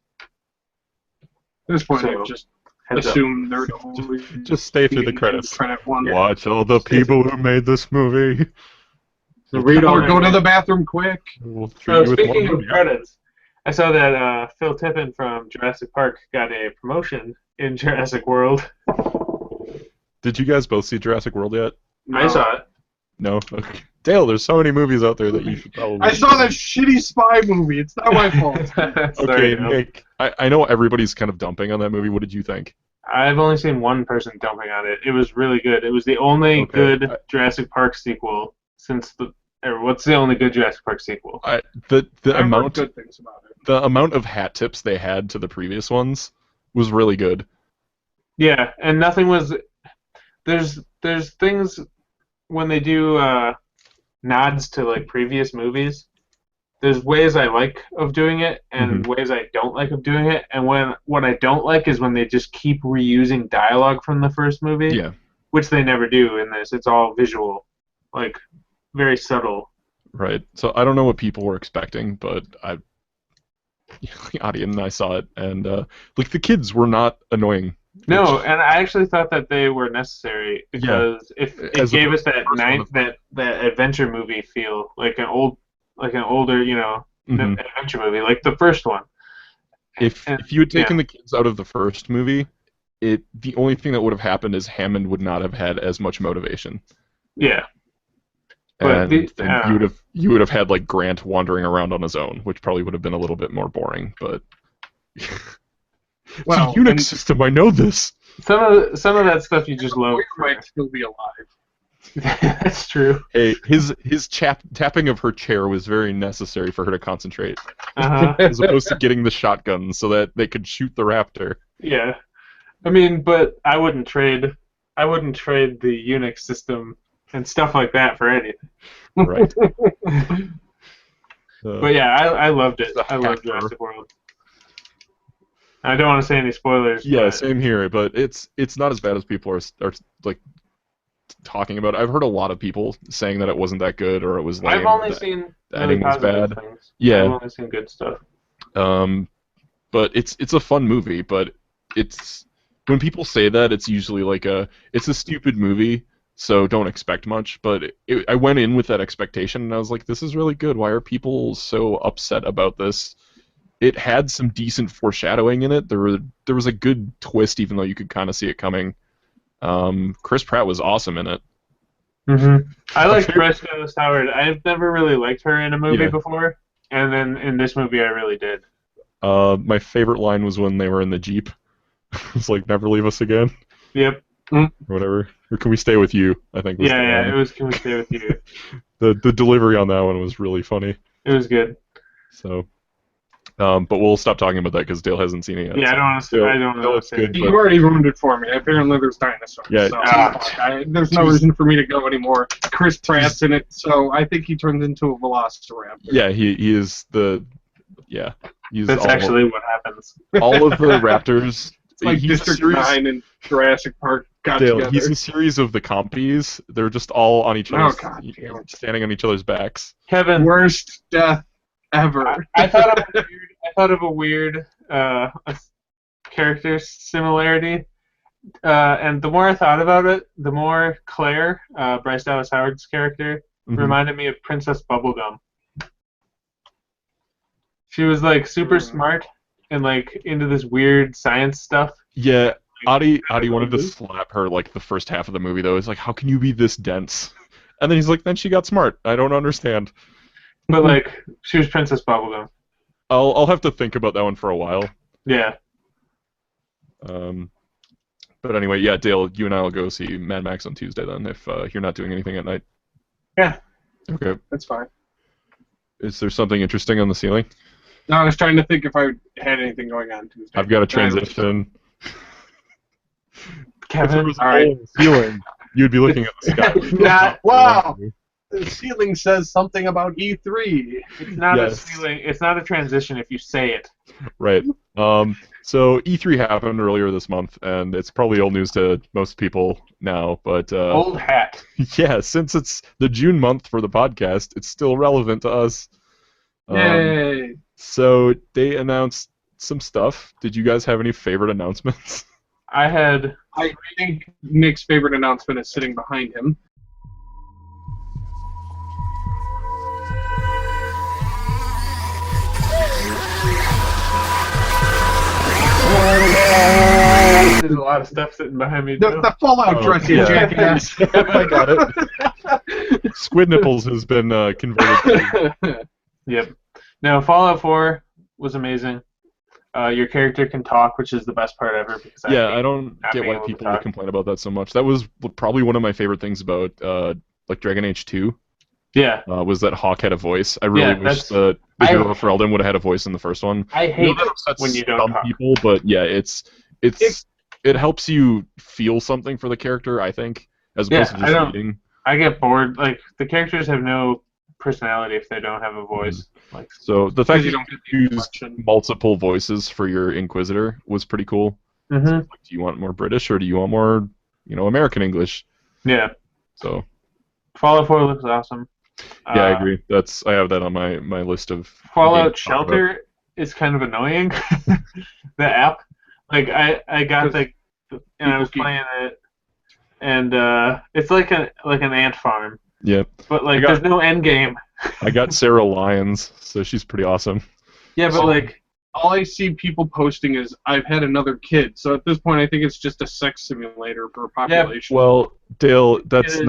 At this point, So, just assume they're only Just stay through the credits. credit one. Watch all the people who made this movie. So read all Or go to the bathroom quick. We'll treat So you with speaking one of movie. credits, I saw that Phil Tippin from Jurassic Park got a promotion in Jurassic World. Did you guys both see Jurassic World yet? I saw it. No? Okay. Dale, there's so many movies out there that you should probably I saw that shitty spy movie. It's not my fault. Okay, Sorry, Dale. Nick, I know everybody's kind of dumping on that movie. What did you think? I've only seen one person dumping on it. It was really good. It was the only good Jurassic Park sequel since what's the only good Jurassic Park sequel? The I've heard amount good things about it. the amount of hat tips they had to the previous ones was really good. Yeah, and nothing was. There's things when they do nods to previous movies. There's ways I like of doing it and ways I don't like of doing it. And what I don't like is when they just keep reusing dialogue from the first movie. Yeah. Which they never do in this. It's all visual, very subtle. Right. So I don't know what people were expecting, but Adi and I saw it, and the kids were not annoying. No, and I actually thought that they were necessary because if it gave us that adventure movie feel, like an older, adventure movie, like the first one. If you had taken the kids out of the first movie, the only thing that would have happened is Hammond would not have had as much motivation. Yeah. And then you would have had Grant wandering around on his own, which probably would have been a little bit more boring, but Well, it's a Unix system, I know this. Some of that stuff you just love. We might still be alive. That's true. Hey, his tapping of her chair was very necessary for her to concentrate. as opposed to getting the shotgun so that they could shoot the raptor. Yeah. I mean, but I wouldn't trade the Unix system and stuff like that for anything. Right. But yeah, I loved it. I loved Jurassic World. I don't want to say any spoilers. Yeah, but same here, but it's not as bad as people are like talking about. I've heard a lot of people saying that it wasn't that good or it was lame. I've only that seen the really ending was positive bad. things. Yeah. I've only seen good stuff. But it's a fun movie, but it's when people say that it's usually like it's a stupid movie, so don't expect much. But I went in with that expectation and I was like, this is really good. Why are people so upset about this? It had some decent foreshadowing in it. There was a good twist, even though you could kind of see it coming. Chris Pratt was awesome in it. Mm-hmm. I like Bryce Dallas Howard. I've never really liked her in a movie before, and then in this movie I really did. My favorite line was when they were in the Jeep. It's like, never leave us again. Yep. Or whatever. Or can we stay with you, I think was the line. It was Can We Stay With You? The delivery on that one was really funny. It was good. So, but we'll stop talking about that because Dale hasn't seen it yet. Yeah, so. I don't want to say good, You already ruined it for me. Apparently there's dinosaurs. Yeah, So there's no reason for me to go anymore. Chris Pratt's in it, so I think he turns into a velociraptor. Yeah, he is the... Yeah. That's actually what happens. All of the raptors... It's like District 9 and Jurassic Park got together. He's a series of the compies. They're just all on each other's... standing on each other's backs. Kevin. Worst death ever. I thought of a weird a character similarity. And the more I thought about it, the more Claire, Bryce Dallas Howard's character, reminded me of Princess Bubblegum. She was like super smart and like into this weird science stuff. Yeah, Adi wanted to slap her like the first half of the movie though. It's like, how can you be this dense? And then he's like, then she got smart. I don't understand. But like, she was Princess Bubblegum. I'll have to think about that one for a while. Yeah. But anyway, yeah, Dale, you and I will go see Mad Max on Tuesday then, if you're not doing anything at night. Yeah. Okay. That's fine. Is there something interesting on the ceiling? No, I was trying to think if I had anything going on Tuesday. I've got a transition. Kevin, if there was a hole in the ceiling, you'd be looking at the sky. Wow. The ceiling says something about E3. It's not a ceiling. It's not a transition if you say it. Right. So E3 happened earlier this month, and it's probably old news to most people now. But old hat. Yeah, since it's the June month for the podcast, it's still relevant to us. Yay! So they announced some stuff. Did you guys have any favorite announcements? I think Nick's favorite announcement is sitting behind him. There's a lot of stuff sitting behind me. The Fallout dress, you jackass. I got it. Squid Nipples has been converted to... Yep. No, Fallout 4 was amazing. Your character can talk, which is the best part ever. Because I don't get why people would complain about that so much. That was probably one of my favorite things about like Dragon Age 2. Yeah. Was that Hawk had a voice. I really wish that the hero for Elden would have had a voice in the first one. I hate when you don't talk. People, but yeah, it helps you feel something for the character, I think, as opposed to just reading. I get bored. Like, the characters have no personality if they don't have a voice. Like, so the fact that you can use multiple voices for your Inquisitor was pretty cool. Mm-hmm. So, like, do you want more British or do you want more, American English? Yeah. So Fallout 4 looks awesome. Yeah, I agree. I have that on my list of... Fallout Shelter is kind of annoying. The app. Like, I got and I was playing it, and it's like an ant farm. Yeah. But like, there's no end game. I got Sarah Lyons, so she's pretty awesome. Yeah, but like, all I see people posting is I've had another kid. So at this point, I think it's just a sex simulator per population. Yeah, well, Dale, that's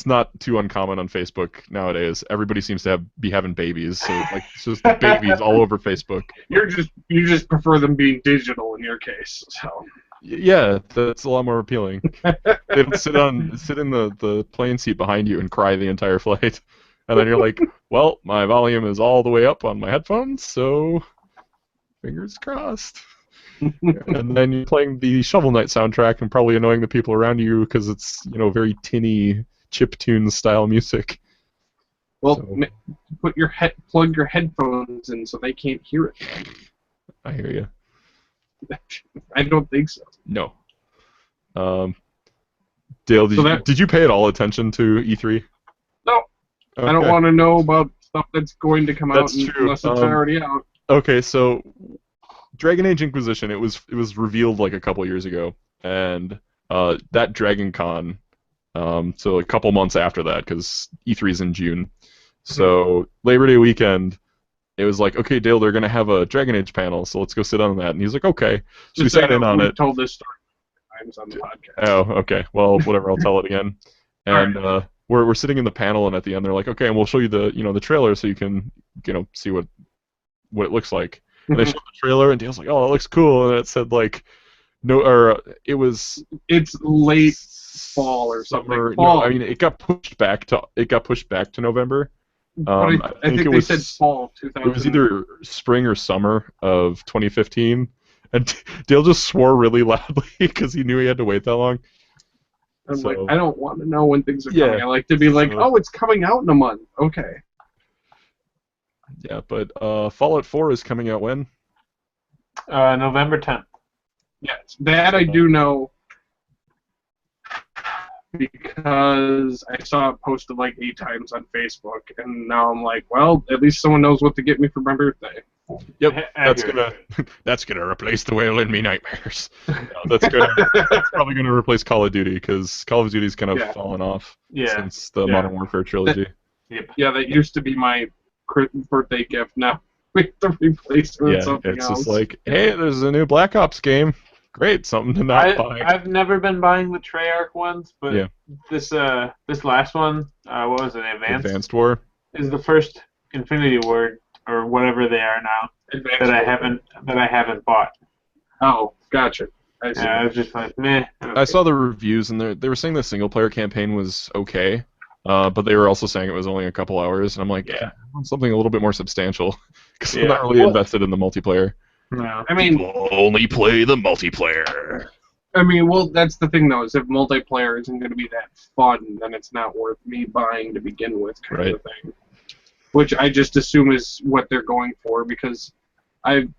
not too uncommon on Facebook nowadays. Everybody seems to be having babies, so like it's just babies all over Facebook. You just prefer them being digital in your case. So. Yeah, that's a lot more appealing. They don't sit in the plane seat behind you and cry the entire flight. And then you're like, well, my volume is all the way up on my headphones, so fingers crossed. And then you're playing the Shovel Knight soundtrack and probably annoying the people around you because it's, very tinny chiptune style music. Well, So- plug your headphones in so they can't hear it. I hear you. I don't think so. No. Dale, did you pay at all attention to E3? No. Okay. I don't want to know about stuff that's going to come That's out true. unless it's already out. Okay, so Dragon Age Inquisition, it was revealed like a couple years ago, and that Dragon Con, so a couple months after that, because E3 is in June. So Labor Day weekend, it was like, okay, Dale, they're gonna have a Dragon Age panel, so let's go sit on that. And he's like, okay. So we sat in on it. Told this story times on the podcast. Oh, okay. Well, whatever. I'll tell it again. And we're sitting in the panel, and at the end, they're like, okay, and we'll show you the trailer so you can see what it looks like. And they showed the trailer, and Dale's like, oh, it looks cool. And it said like, it's late fall or something. summer. Fall. No, I mean it got pushed back to November. But I think they said fall 2000. It was either spring or summer of 2015, and Dale just swore really loudly because he knew he had to wait that long. I'm like, I don't want to know when things are coming. Yeah. I like to be like, oh, it's coming out in a month. Okay. Yeah, but Fallout 4 is coming out when? November 10th. Yes, that I do know because I saw it posted like 8 times on Facebook, and now I'm like, well, at least someone knows what to get me for my birthday. Yep, that's gonna replace the Whale in Me Nightmares. No, that's probably gonna replace Call of Duty because Call of Duty's kind of fallen off since the Modern Warfare trilogy. Yeah, that used to be my birthday gift. Now we have to replace it with something else. It's just like, hey, there's a new Black Ops game. Great, something to not buy. I've never been buying the Treyarch ones, but this last one, what was it, Advanced War, is the first Infinity Ward or whatever they are now that I haven't bought. Oh, gotcha. I see. I was just like, meh. I saw the reviews, and they were saying the single player campaign was okay, but they were also saying it was only a couple hours, and I'm like, I want something a little bit more substantial because I'm not really invested in the multiplayer. No, I mean, people only play the multiplayer. I mean, well, that's the thing though, is if multiplayer isn't going to be that fun, then it's not worth me buying to begin with, kind of thing. Which I just assume is what they're going for, because the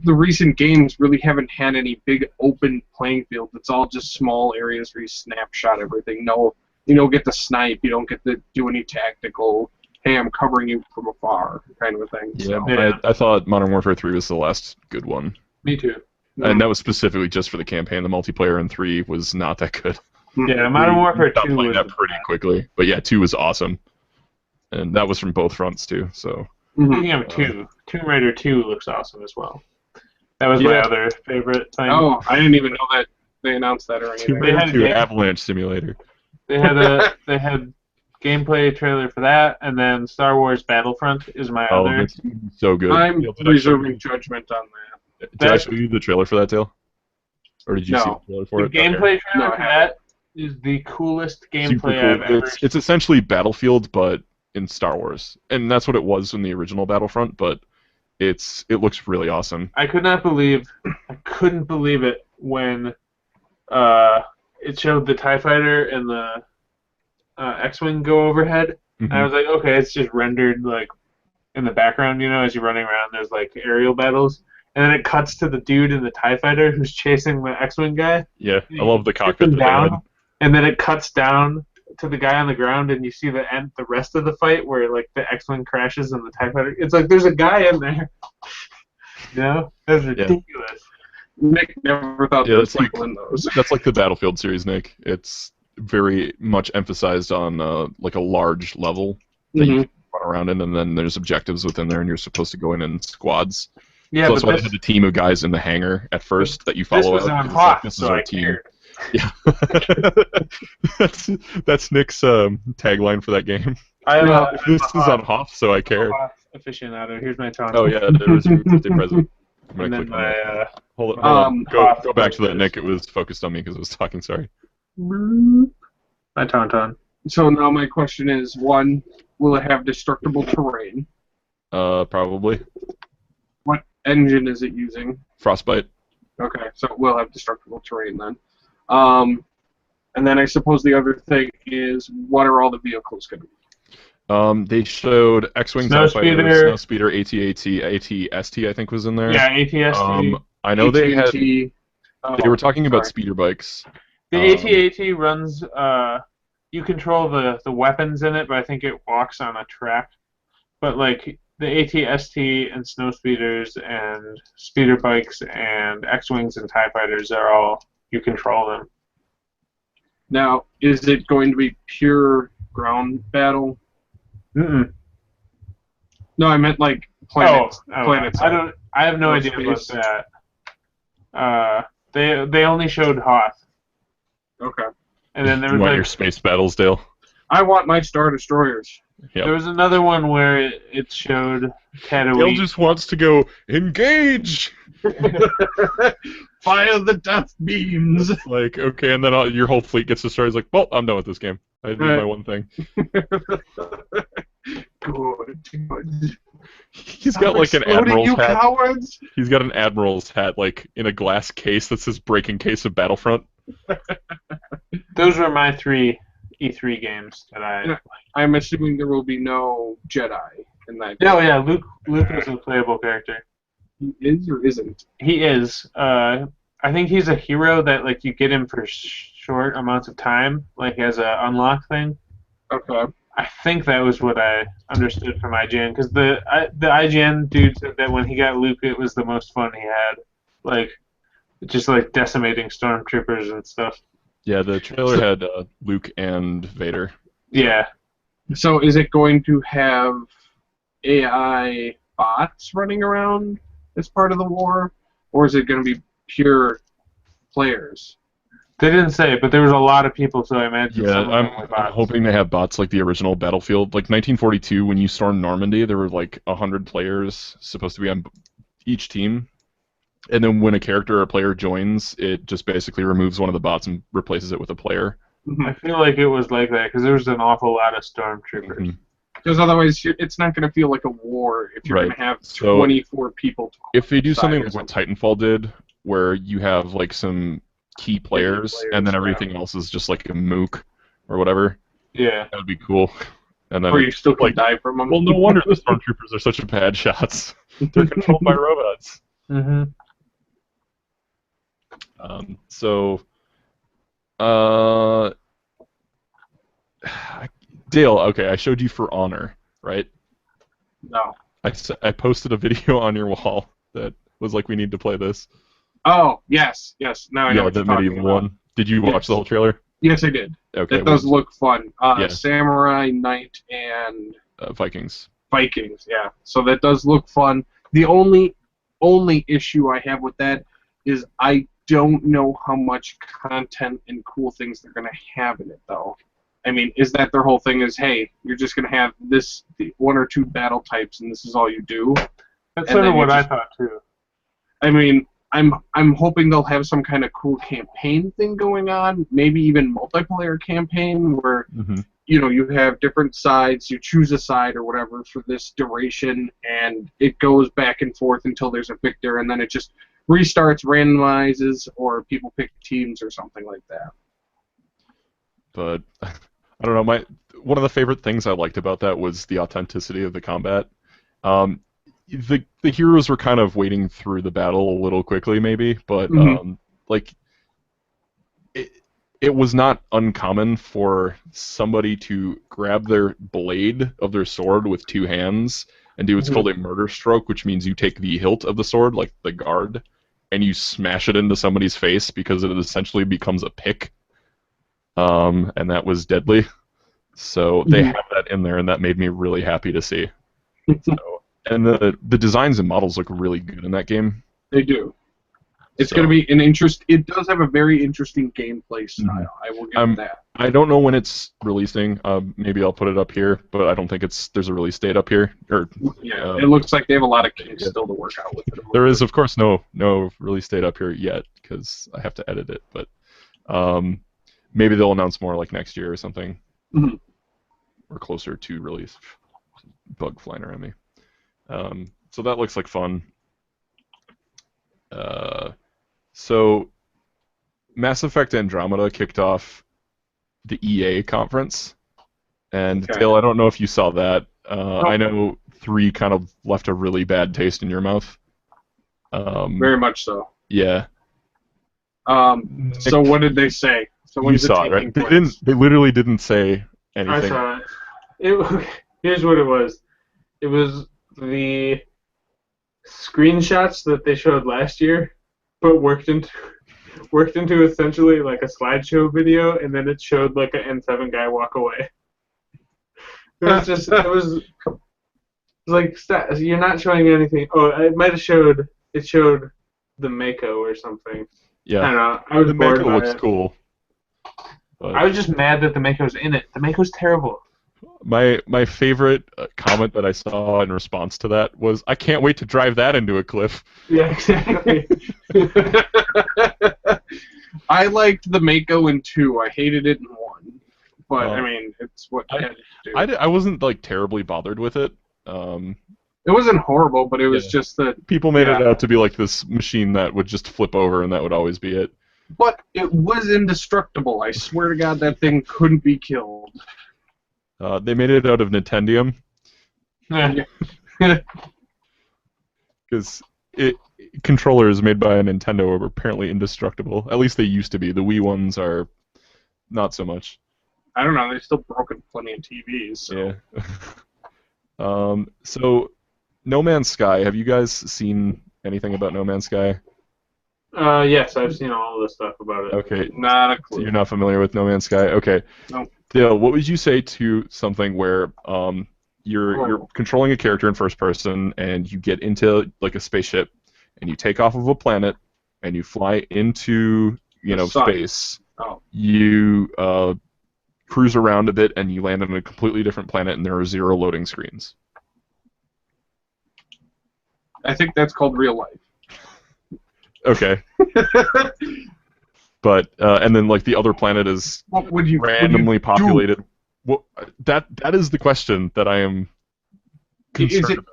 recent games really haven't had any big open playing field. It's all just small areas where you snapshot everything. No, you don't get to snipe. You don't get to do any tactical. Hey, I'm covering you from afar, kind of a thing. Yeah, I thought Modern Warfare 3 was the last good one. Me too. And that was specifically just for the campaign. The multiplayer in 3 was not that good. Yeah, Modern Warfare 2 stopped playing was that pretty quickly. But yeah, 2 was awesome. And that was from both fronts too, so... Speaking of 2, Tomb Raider 2 looks awesome as well. That was my other favorite thing. Oh, I didn't even know that they announced that or anything. Tomb Raider 2 Avalanche Simulator. They had gameplay trailer for that, and then Star Wars Battlefront is my other. That's so good. I'm reserving judgment on that. Did I show you the trailer for that, Dale? Or did you see the trailer for it? The gameplay trailer for that is the coolest gameplay I've ever seen. It's essentially Battlefield, but in Star Wars. And that's what it was in the original Battlefront, but it looks really awesome. I couldn't believe it when it showed the TIE Fighter and the X-Wing go overhead. And I was like, okay, it's just rendered like in the background, as you're running around, there's like aerial battles. And then it cuts to the dude in the TIE Fighter who's chasing the X-Wing guy. Yeah, I love the cockpit. And then it cuts down to the guy on the ground, and you see the rest of the fight where like the X-Wing crashes and the TIE Fighter. It's like there's a guy in there. That's ridiculous. Nick never thought there was people in those. That's like the Battlefield series, Nick. It's very much emphasized on like a large level that you can run around in, and then there's objectives within there, and you're supposed to go in squads. Yeah, so that's why they had a team of guys in the hangar at first that you follow. This was on Hoth, this is so our I team. cared. Yeah, that's Nick's tagline for that game. This is on Hoth, so I care. Aficionado. Here's my tone. Oh yeah, there was your birthday present. I'm gonna and then click on that. my Hold on. Go back to that, Nick. It was focused on me because I was talking. Sorry. my tauntaun. So now my question is, one, Will it have destructible terrain? Probably. What engine is it using? Frostbite. Okay, so it will have destructible terrain then. And then I suppose the other thing is, what are all the vehicles going to be? They showed X-Wing, TIE Fighter, Snowspeeder, AT-AT, AT-ST, I think was in there. Yeah, AT-ST. I know they had. AT-AT, They were talking about speeder bikes. The AT-AT runs. You control the weapons in it, but I think it walks on a track. But like the AT-ST and Snowspeeders and speeder bikes and X-Wings and TIE Fighters are all you control them. Now, is it going to be pure ground battle? Mm-mm. No, I meant like planets. Planets. I have no idea space. about that. They only showed Hoth. Okay. And then there You was want like, your space battles, Dale? I want my Star Destroyers. Yep. there was another one where it showed Tatooine. Dale just wants to go engage. Fire the death beams. Like, okay, and then your whole fleet gets destroyed. He's like, well, I'm done with this game. I did my one thing. Good. He's got like an admiral's you hat. cowards! He's got an admiral's hat, like in a glass case that says "Breaking Case of Battlefront." Those were my 3 E3 games that I. I'm assuming there will be no Jedi in that. Oh yeah, Luke is a playable character. He is or isn't? He is. I think he's a hero that like you get him for short amounts of time, like as a unlock thing. Okay. I think that was what I understood from IGN, because the IGN dude said that when he got Luke, it was the most fun he had, like just like decimating stormtroopers and stuff. Yeah, the trailer had Luke and Vader. Yeah. So is it going to have AI bots running around as part of the war, or is it going to be pure players? They didn't say it, but there was a lot of people, so I imagine. Yeah, some of them were I'm bots. hoping they have bots like the original Battlefield. Like 1942, when you stormed Normandy, there were like 100 players supposed to be on each team. And then when a character or a player joins, it just basically removes one of the bots and replaces it with a player. I feel like it was like that, because there was an awful lot of stormtroopers. Mhm. Because otherwise, it's not going to feel like a war if you're Right. going to have So, 24 people. To If they do side something or like what Titanfall did, where you have like some key players, and then everything else is just like a mook or whatever, Yeah. that would be cool. And then Or you still can like, die from them. well, no wonder the stormtroopers are such bad shots. They're controlled by robots. Mm-hmm. Dale, okay, I showed you For Honor, right? No. I posted a video on your wall that was like, we need to play this. Oh, yes. Now I know Yeah, what the you're talking medieval about. one. Did you watch Yes. the whole trailer? Yes, I did. Okay. It does look fun. Yeah. Samurai, Knight, and Vikings. Vikings, yeah. So that does look fun. The only issue I have with that is I don't know how much content and cool things they're going to have in it, though. I mean, is that their whole thing is, hey, you're just going to have the 1 or 2 battle types, and this is all you do? That's And sort of then what you I just- thought too. I mean, I'm hoping they'll have some kind of cool campaign thing going on, maybe even multiplayer campaign where Mm-hmm. you have different sides, you choose a side or whatever for this duration, and it goes back and forth until there's a victor, and then it just restarts, randomizes, or people pick teams or something like that. But I don't know. One of the favorite things I liked about that was the authenticity of the combat. The heroes were kind of wading through the battle a little quickly, maybe, but like it was not uncommon for somebody to grab their blade of their sword with 2 hands and do what's called a murder stroke, which means you take the hilt of the sword, like the guard, and you smash it into somebody's face because it essentially becomes a pick. And that was deadly. So they have that in there, and that made me really happy to see. And the designs and models look really good in that game. They do. It's So- going to be an interest. It does have a very interesting gameplay style. I will give it that. I don't know when it's releasing. Maybe I'll put it up here, but I don't think there's a release date up here. Or Yeah, it looks like they have a lot of kinks still to work out with it. there is, of course, no release date up here yet because I have to edit it. But maybe they'll announce more like next year or something. Mhm. or closer to release. Bug flying around me. So that looks like fun. So Mass Effect Andromeda kicked off the EA conference, and Okay. Dale, I don't know if you saw that. I know 3 kind of left a really bad taste in your mouth. Very much so. Yeah. So what did they say? So You when's it saw it, taking right? They place? didn't. They literally didn't say I anything. saw it. Here's what it was. It was the screenshots that they showed last year, but worked into essentially like a slideshow video, and then it showed like an N7 guy walk away. It was like, you're not showing anything. Oh, it might have showed. It showed the Mako or something. Yeah. I don't know. I was The bored Mako by looks it. cool. But I was just mad that the Mako's in it. The Mako's terrible. my favorite comment that I saw in response to that was, "I can't wait to drive that into a cliff." Yeah, exactly. I liked the Mako in 2. I hated it in 1. But, I mean, it's what they had to do. I wasn't like terribly bothered with it. It wasn't horrible, but it was just that... People made it out to be like this machine that would just flip over and that would always be it. But it was indestructible. I swear to God, that thing couldn't be killed. They made it out of Nintendium because controllers made by a Nintendo are apparently indestructible. At least they used to be. The Wii ones are not so much. I don't know. They've still broken plenty of TVs. So. Yeah. So, No Man's Sky. Have you guys seen anything about No Man's Sky? Yes, I've seen all the stuff about it. Okay. Not a So clue. you're not familiar with No Man's Sky? Okay. No. Dale, what would you say to something where you're controlling a character in first person and you get into like a spaceship and you take off of a planet and you fly into The sun. space. Oh. You cruise around a bit and you land on a completely different planet and there are 0 loading screens. I think that's called real life. Okay. But and then like the other planet is What would you randomly do? populated. Well, that is the question that I am concerned about.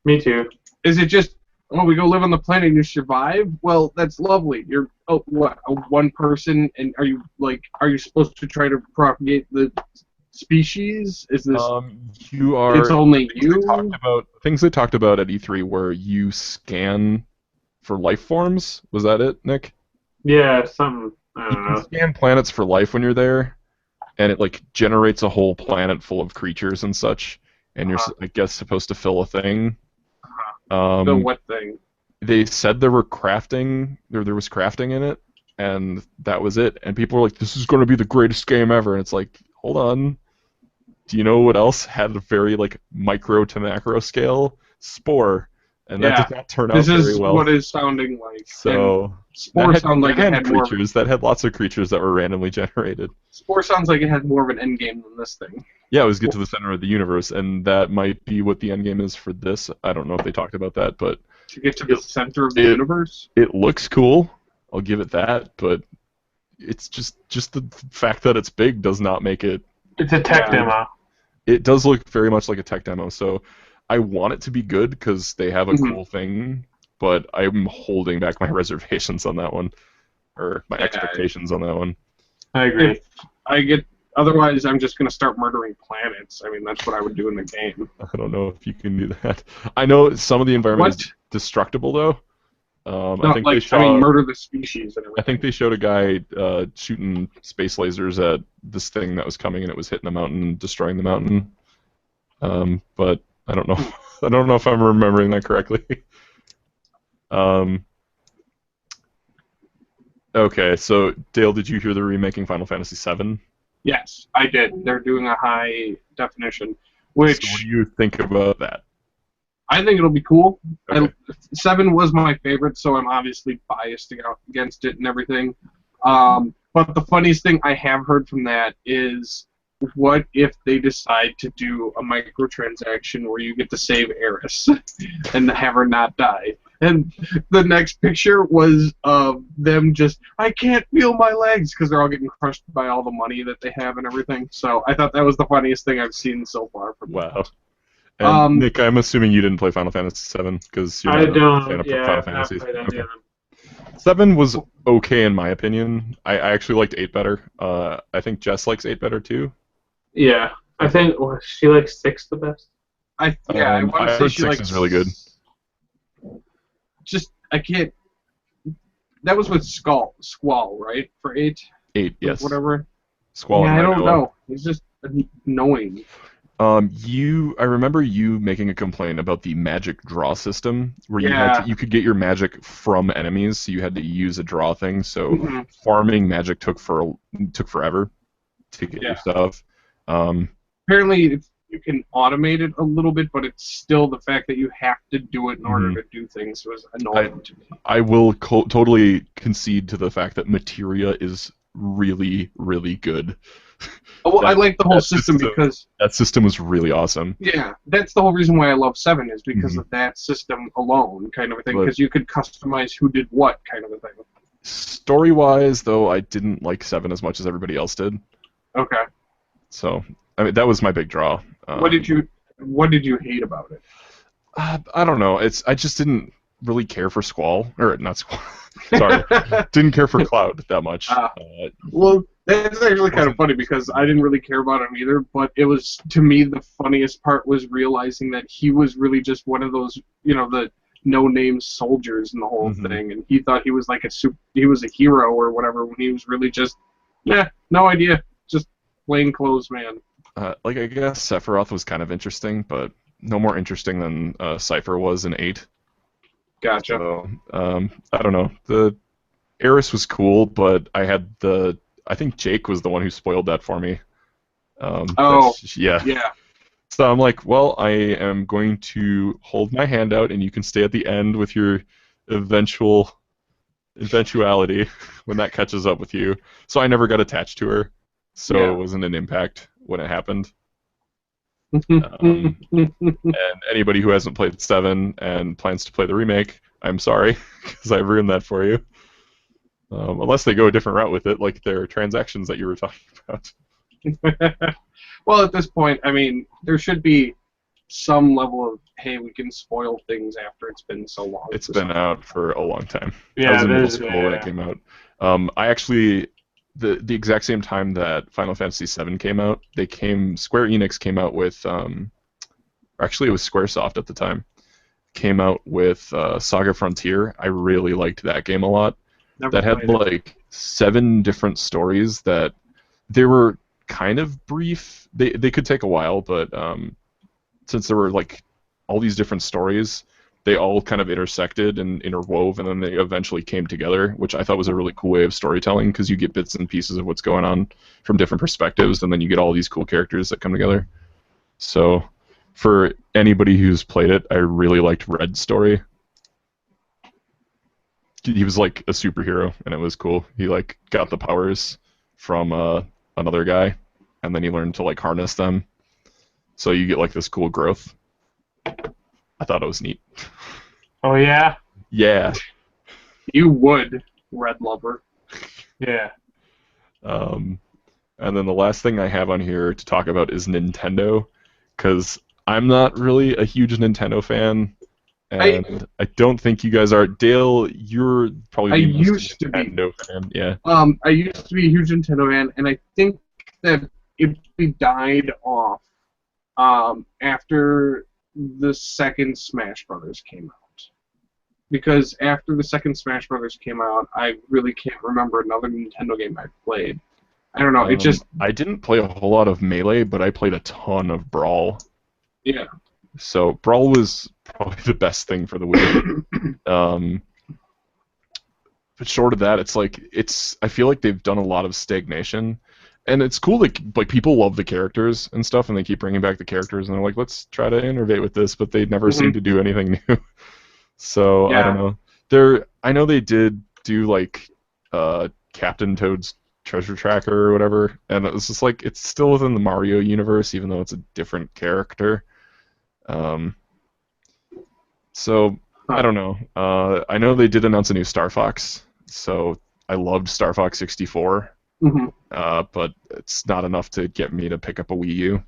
Me too. Is it just, oh, we go live on the planet and you survive? Well, that's lovely. You're what, a one person, and are you supposed to try to propagate the species? Is this? You are. It's only you. Things they talked about at E3 where you scan for life forms. Was that it, Nick? Yeah, something. I You don't can know. scan planets for life when you're there, and it like generates a whole planet full of creatures and such. And you're, I guess, supposed to fill a thing. The what thing? They said there were crafting. There was crafting in it, and that was it. And people were like, "This is going to be the greatest game ever." And it's like, hold on. Do you know what else had a very like micro to macro scale? Spore, and that did not turn out This very is well. what it's sounding like. So Spore sounds like it had more. creatures that had lots of creatures that were randomly generated. Spore sounds like it had more of an end game than this thing. Yeah, it was get to the center of the universe, and that might be what the end game is for this. I don't know if they talked about that, but To get to the center of the universe. it looks cool. I'll give it that, but it's just the fact that it's big does not make it. It's a tech demo. It does look very much like a tech demo, so I want it to be good because they have a cool thing, but I'm holding back my reservations on that one, or my expectations on that one. I agree. If I get, otherwise, I'm just gonna start murdering planets. I mean, that's what I would do in the game. I don't know if you can do that. I know some of the environment is destructible, though. I think they showed, murder the species and everything. I think they showed a guy shooting space lasers at this thing that was coming, and it was hitting the mountain and destroying the mountain. But I don't know. I don't know if I'm remembering that correctly. Okay, so Dale, did you hear they're remaking Final Fantasy VII? Yes, I did. They're doing a high definition, which So what do you think about that? I think it'll be cool. Okay. 7 was my favorite, so I'm obviously biased against it and everything. But the funniest thing I have heard from that is, what if they decide to do a microtransaction where you get to save Eris and have her not die? And the next picture was of them just, I can't feel my legs, because they're all getting crushed by all the money that they have and everything. So I thought that was the funniest thing I've seen so far from them. Wow. And Nick, I'm assuming you didn't play Final Fantasy VII because you're I not a don't. fan of Yeah, Final I've not Fantasy. played any Okay. of them. 7 was okay in my opinion. I actually liked 8 better. I think Jess likes 8 better too. Yeah, I think she likes 6 the best. I want I to say heard she 6 likes. is really good. Just I can't. That was with Squall, right? For 8. 8, yes. Whatever. Squall Yeah, and I don't Ragdoll. know. He's just annoying. I remember you making a complaint about the magic draw system, where you could get your magic from enemies, so you had to use a draw thing. So farming magic took forever to get your stuff. Apparently, you can automate it a little bit, but it's still the fact that you have to do it in order to do things was annoying to me. I will totally concede to the fact that materia is really, really good. Well, I like the whole system because that system was really awesome. Yeah, that's the whole reason why I love 7 is because of that system alone, kind of a thing. Because you could customize who did what, kind of a thing. Story-wise, though, I didn't like 7 as much as everybody else did. Okay. So, I mean, that was my big draw. What did you hate about it? I don't know. I just didn't really care for Squall, or not Squall. Sorry, didn't care for Cloud that much. Well, that's actually kind of funny because I didn't really care about him either. But it was, to me, the funniest part was realizing that he was really just one of those, the no-name soldiers in the whole thing, and he thought he was like he was a hero or whatever when he was really just, no idea, just plain clothes man. I guess Sephiroth was kind of interesting, but no more interesting than Cypher was in 8. Gotcha. So, I don't know. The Eris was cool, but I think Jake was the one who spoiled that for me. Yeah. So I'm like, well, I am going to hold my hand out, and you can stay at the end with your eventuality when that catches up with you. So I never got attached to her, so it wasn't an impact when it happened. And anybody who hasn't played 7 and plans to play the remake, I'm sorry, because I ruined that for you. Unless they go a different route with it, like their transactions that you were talking about. Well, at this point, I mean, there should be some level of, hey, we can spoil things after it's been so long. It's been out for a long time. Yeah, I was in middle school when it came out. I actually, the exact same time that Final Fantasy VII came out, Square Enix came out with, actually it was Squaresoft at the time, came out with Saga Frontier. I really liked that game a lot. That had like 7 different stories that they were kind of brief. They could take a while, but since there were like all these different stories, they all kind of intersected and interwove, and then they eventually came together, which I thought was a really cool way of storytelling because you get bits and pieces of what's going on from different perspectives, and then you get all these cool characters that come together. So, for anybody who's played it, I really liked Red's story. He was like a superhero, and it was cool. He like got the powers from another guy, and then he learned to like harness them. So you get like this cool growth. I thought it was neat. Oh yeah. Yeah. You would, Red Lover. Yeah. And then the last thing I have on here to talk about is Nintendo, because I'm not really a huge Nintendo fan. And I don't think you guys are. Dale, you're probably the most Nintendo fan. Yeah. I used to be a huge Nintendo fan, and I think that it died off after the second Smash Brothers came out. Because after the second Smash Brothers came out, I really can't remember another Nintendo game I played. I don't know. I didn't play a whole lot of Melee, but I played a ton of Brawl. Yeah. So Brawl was probably the best thing for the Wii. But short of that, I feel like they've done a lot of stagnation, and it's cool that like people love the characters and stuff, and they keep bringing back the characters, and they're like, let's try to innovate with this, but they never seem to do anything new. So I don't know. I know they did do like Captain Toad's Treasure Tracker or whatever, and it's just like it's still within the Mario universe, even though it's a different character. So I don't know. I know they did announce a new Star Fox, so I loved Star Fox 64, Hmm. but it's not enough to get me to pick up a Wii U.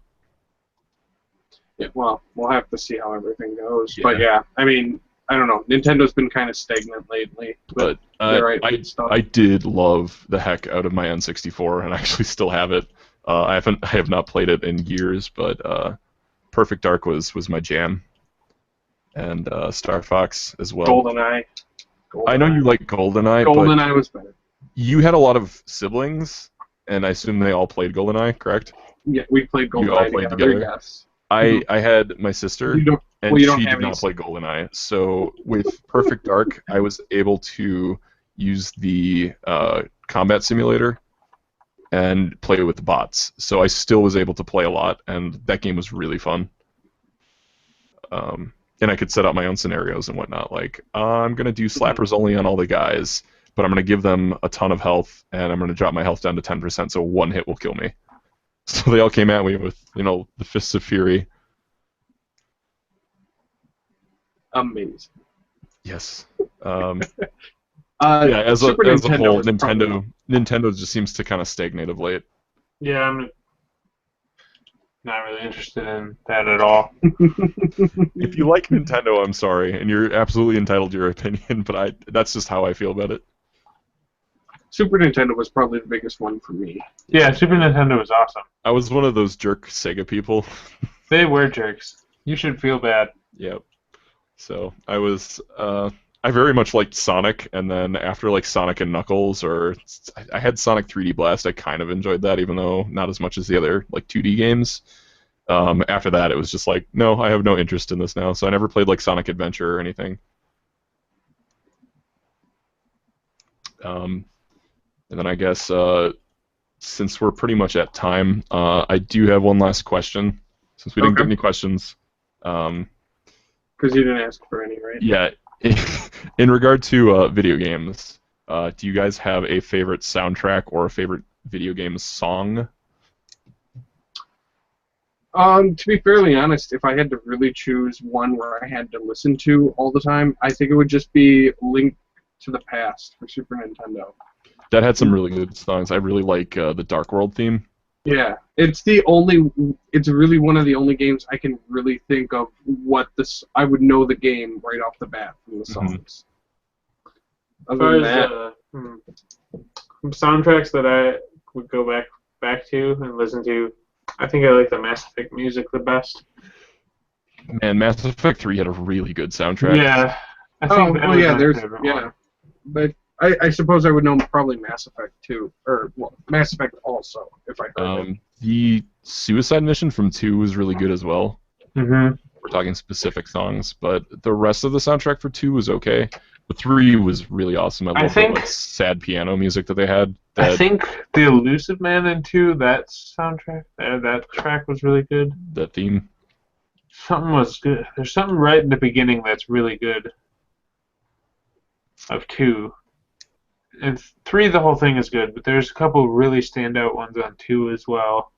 Yeah, well, we'll have to see how everything goes. Yeah. But yeah, I mean, I don't know. Nintendo's been kind of stagnant lately. But their IP stuff. I did love the heck out of my N64, and I actually still have it. I have not played it in years, but Perfect Dark was my jam, and Star Fox as well. GoldenEye. I know you like GoldenEye, but GoldenEye was better. you had a lot of siblings, and I assume they all played GoldenEye, correct? Yeah, we played You all GoldenEye played together. together? Yes. I had my sister, You don't. and Well, you don't she have did any not play GoldenEye. So with Perfect Dark, I was able to use the combat simulator and play with the bots. So I still was able to play a lot, and that game was really fun. And I could set up my own scenarios and whatnot. Like, I'm going to do slappers only on all the guys, but I'm going to give them a ton of health, and I'm going to drop my health down to 10%, so one hit will kill me. So they all came at me with, the Fists of Fury. Amazing. Yes. Yeah, As a Super whole, Nintendo was probably- Nintendo just seems to kind of stagnate of late. Yeah, I'm not really interested in that at all. If you like Nintendo, I'm sorry, and you're absolutely entitled to your opinion, but that's just how I feel about it. Super Nintendo was probably the biggest one for me. Yeah, Super Nintendo was awesome. I was one of those jerk Sega people. They were jerks. You should feel bad. Yep. So I was, I very much liked Sonic, and then after like Sonic and Knuckles, or I had Sonic 3D Blast, I kind of enjoyed that, even though not as much as the other like 2D games. After that, it was just like, no, I have no interest in this now, so I never played like Sonic Adventure or anything. And then I guess since we're pretty much at time, I do have one last question. Since we didn't get any questions. Because you didn't ask for any, right? Yeah. In regard to video games, do you guys have a favorite soundtrack or a favorite video game song? To be fairly honest, if I had to really choose one where I had to listen to all the time, I think it would just be Link to the Past for Super Nintendo. That had some really good songs. I really like the Dark World theme. Yeah, it's really one of the only games I can really think of I would know the game right off the bat from the songs. Other than that, soundtracks that I would go back to and listen to, I think I like the Mass Effect music the best. Man, Mass Effect 3 had a really good soundtrack. Yeah. I think that was my favorite one. But I suppose I would know probably Mass Effect 2, or Mass Effect also, if I heard it. The Suicide Mission from 2 was really good as well. Mm-hmm. We're talking specific songs, but the rest of the soundtrack for 2 was okay. But 3 was really awesome. I love the like, sad piano music that they had. I think the Elusive Man in 2, that soundtrack, that track was really good. The theme. Something was good. There's something right in the beginning that's really good. Of 2. And 3, the whole thing is good, but there's a couple really standout ones on 2 as well.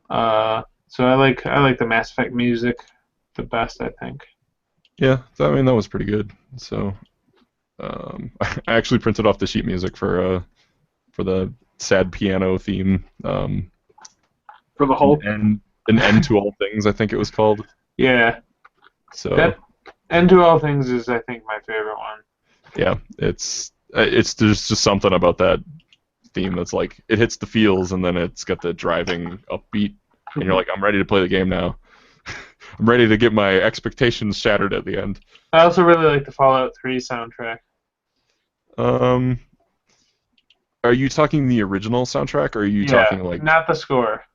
So I like the Mass Effect music the best, I think. Yeah, I mean that was pretty good. So I actually printed off the sheet music for the sad piano theme. For the whole an end to all things, I think it was called. Yeah. So that End to All Things is, I think, my favorite one. Yeah, it's there's just something about that theme that's like it hits the feels, and then it's got the driving upbeat, and you're like, I'm ready to play the game now. I'm ready to get my expectations shattered at the end. I also really like the Fallout 3 soundtrack. Are you talking the original soundtrack, or are you talking like not the score,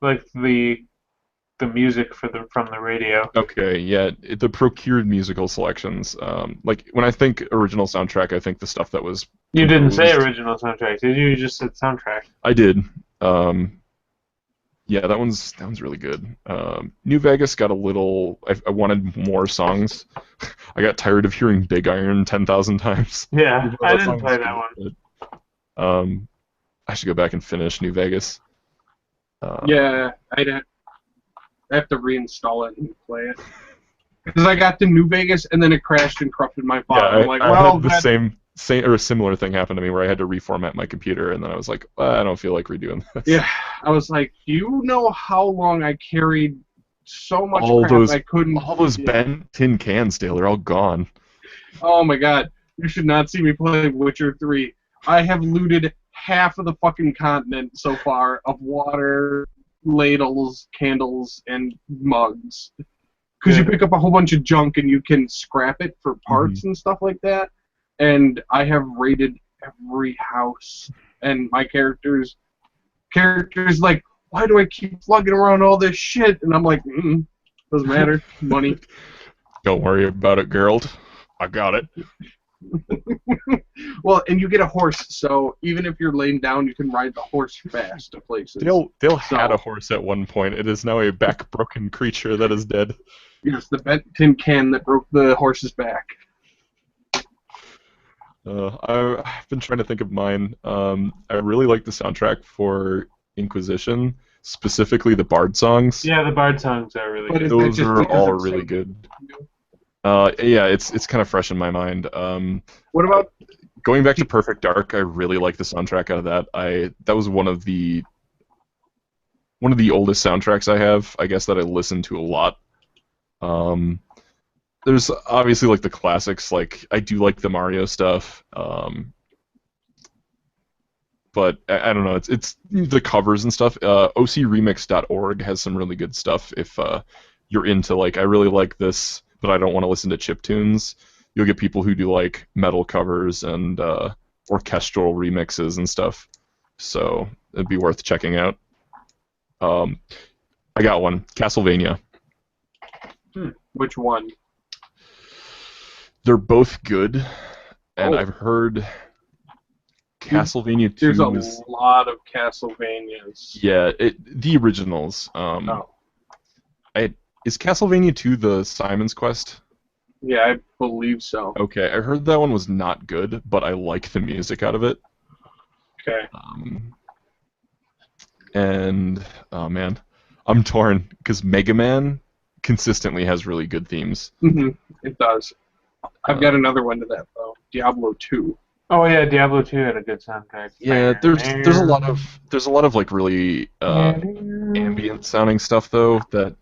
like the music from the radio? Okay, yeah, the procured musical selections. Like when I think original soundtrack, I think the stuff that was. You didn't say original soundtrack, did you? You just said soundtrack. I did. Yeah, that one's really good. New Vegas got a little. I wanted more songs. I got tired of hearing Big Iron 10,000 times. Yeah, I didn't play that one. I should go back and finish New Vegas. Yeah, I have to reinstall it and play it. Because I got to New Vegas and then it crashed and corrupted my file. Yeah, I'm like, I well, had the that's same or a similar thing happen to me where I had to reformat my computer, and then I was like, I don't feel like redoing this. yeah. I was like, do you know how long I carried so much all crap those I couldn't? all those yeah. bent tin cans, Dale, they're all gone. Oh my god, you should not see me play Witcher 3. I have looted half of the fucking continent so far of water, ladles, candles, and mugs. Because you pick up a whole bunch of junk and you can scrap it for parts and stuff like that. And I have raided every house. And my character's like, why do I keep lugging around all this shit? And I'm like, doesn't matter. Money. Don't worry about it, Geralt. I got it. Well, and you get a horse, so even if you're laying down, you can ride the horse fast to places. Dale had a horse at one point. It is now a back-broken creature that is dead. Yes, the bent tin can that broke the horse's back. I've been trying to think of mine. I really like the soundtrack for Inquisition, specifically the Bard songs. Yeah, the Bard songs are really But good. is that Those just are because all it's really so good. new? Yeah, it's kind of fresh in my mind. What about Going back to Perfect Dark, I really like the soundtrack out of that. That was one of the oldest soundtracks I have, I guess, that I listen to a lot. There's obviously like the classics, like I do like the Mario stuff, but I don't know. It's the covers and stuff. OCRemix.org has some really good stuff if you're into like I really like this, but I don't want to listen to chiptunes. You'll get people who do like metal covers and orchestral remixes and stuff. So it'd be worth checking out. I got one, Castlevania. which one? They're both good, and Oh. I've heard Castlevania 2 There's a was lot of Castlevanias. the originals. Is Castlevania 2 the Simon's Quest? Yeah, I believe so. Okay, I heard that one was not good, but I like the music out of it. Okay. And oh man, I'm torn because Mega Man consistently has really good themes. It does. I've got another one to that though. Diablo 2. Oh yeah, Diablo 2 had a good soundtrack. Yeah, there's a lot of like really ambient sounding stuff though that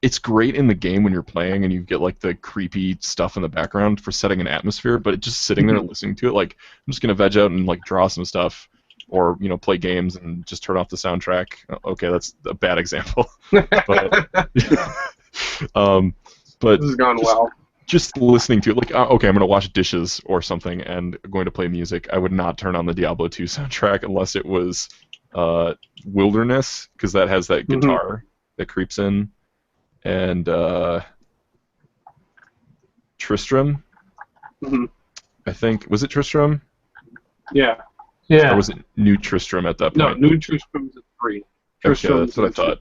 it's great in the game when you're playing and you get like the creepy stuff in the background for setting an atmosphere, but just sitting there listening to it, like I'm just gonna veg out and like draw some stuff, or play games and just turn off the soundtrack. Okay, that's a bad example, but but This has gone well. just listening to it, like okay, I'm gonna wash dishes or something and going to play music. I would not turn on the Diablo 2 soundtrack unless it was Wilderness, because that has that guitar that creeps in. And Tristram, I think, was it Tristram? Yeah. Or was it New Tristram at that point? No, New Tristram's at 3. Okay, that's what I thought.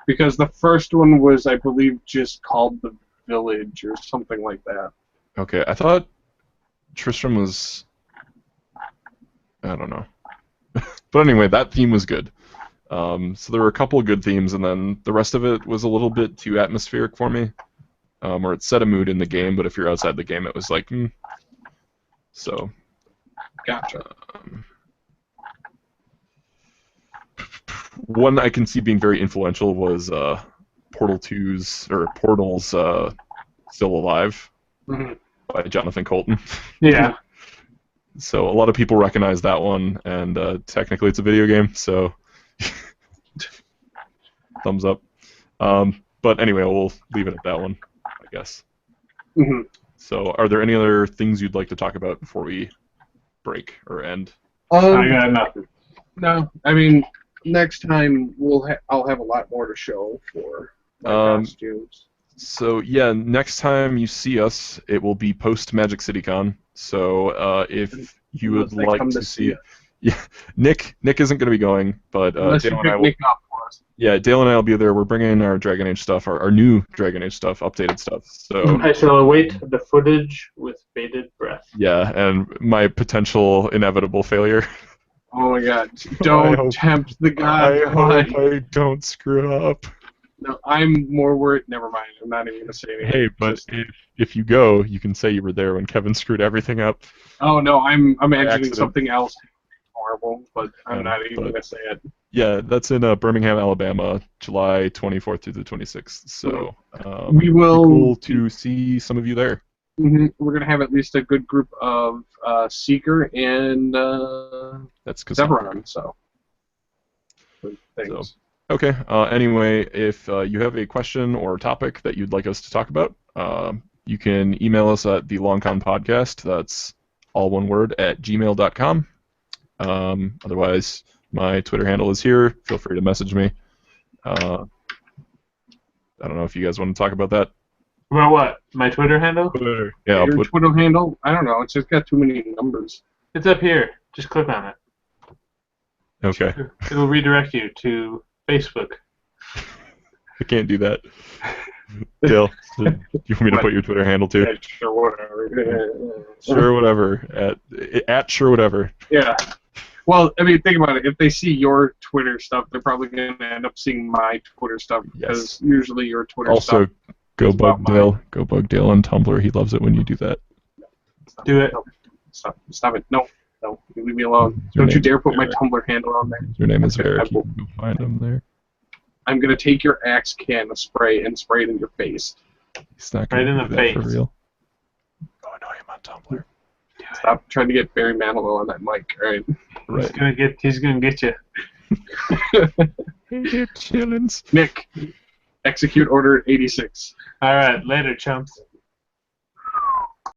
Because the first one was, I believe, just called The Village or something like that. Okay, I thought Tristram was... I don't know. But anyway, that theme was good. So there were a couple of good themes, and then the rest of it was a little bit too atmospheric for me. Or it set a mood in the game, but if you're outside the game, it was like, So... Gotcha. One I can see being very influential was Portal's Still Alive by Jonathan Colton. Yeah. So a lot of people recognize that one, and technically it's a video game, so thumbs up. But anyway, we'll leave it at that one, I guess. So are there any other things you'd like to talk about before we break or end? I got nothing. No, I mean, next time I'll have a lot more to show for my costumes. So yeah, next time you see us, it will be post Magic City Con. So if you would like to see, Nick isn't going to be going, but Unless Dale you and I pick will. Nick up for us. Yeah, Dale and I will be there. We're bringing our Dragon Age stuff, our new Dragon Age stuff, updated stuff. So I shall await the footage with bated breath. yeah, and my potential inevitable failure. Oh my god. Don't tempt the god. I hope I don't screw up. No, I'm more worried. Never mind. I'm not even gonna say anything. Hey, but Just- if you go, you can say you were there when Kevin screwed everything up. oh no, I'm imagining accident. something else horrible, but I'm not even but- gonna say it. Yeah, that's in Birmingham, Alabama, July 24th through the 26th. So We will- be cool to see some of you there. We're gonna have at least a good group of Seeker and That's Cassandra. Zebron. So. Good things. Okay. Anyway, if you have a question or topic that you'd like us to talk about, you can email us at the Longcon Podcast. That's all one word at gmail.com. Otherwise, my Twitter handle is here. Feel free to message me. I don't know if you guys want to talk about that. About what? My Twitter handle? Twitter. Yeah, I'll Your put, Twitter handle? I don't know. It's just got too many numbers. It's up here. Just click on it. okay. It'll redirect you to Facebook. I can't do that. Dale, do you want me to What? put your Twitter handle too? Yeah, sure, whatever. Sure, whatever. At sure, whatever. Yeah. Well, I mean, think about it. If they see your Twitter stuff, they're probably going to end up seeing my Twitter stuff because usually your Twitter Also, stuff. go is bug about Dale. Go bug Dale on Tumblr. He loves it when you do that. Do it. No, stop it. No, you leave me alone. Your Don't you name dare is put my Eric. Tumblr handle on there. Your name is Okay, Eric. I You will. can go find him there. I'm going to take your Axe can of spray and spray it in your face. He's not Right going to in do the that for face. real. Go annoy him on Tumblr. Stop trying to get Barry Manilow on that mic, alright? Right. He's gonna get you. Hey there, chillins. Nick, execute order 86. All right, later, chumps.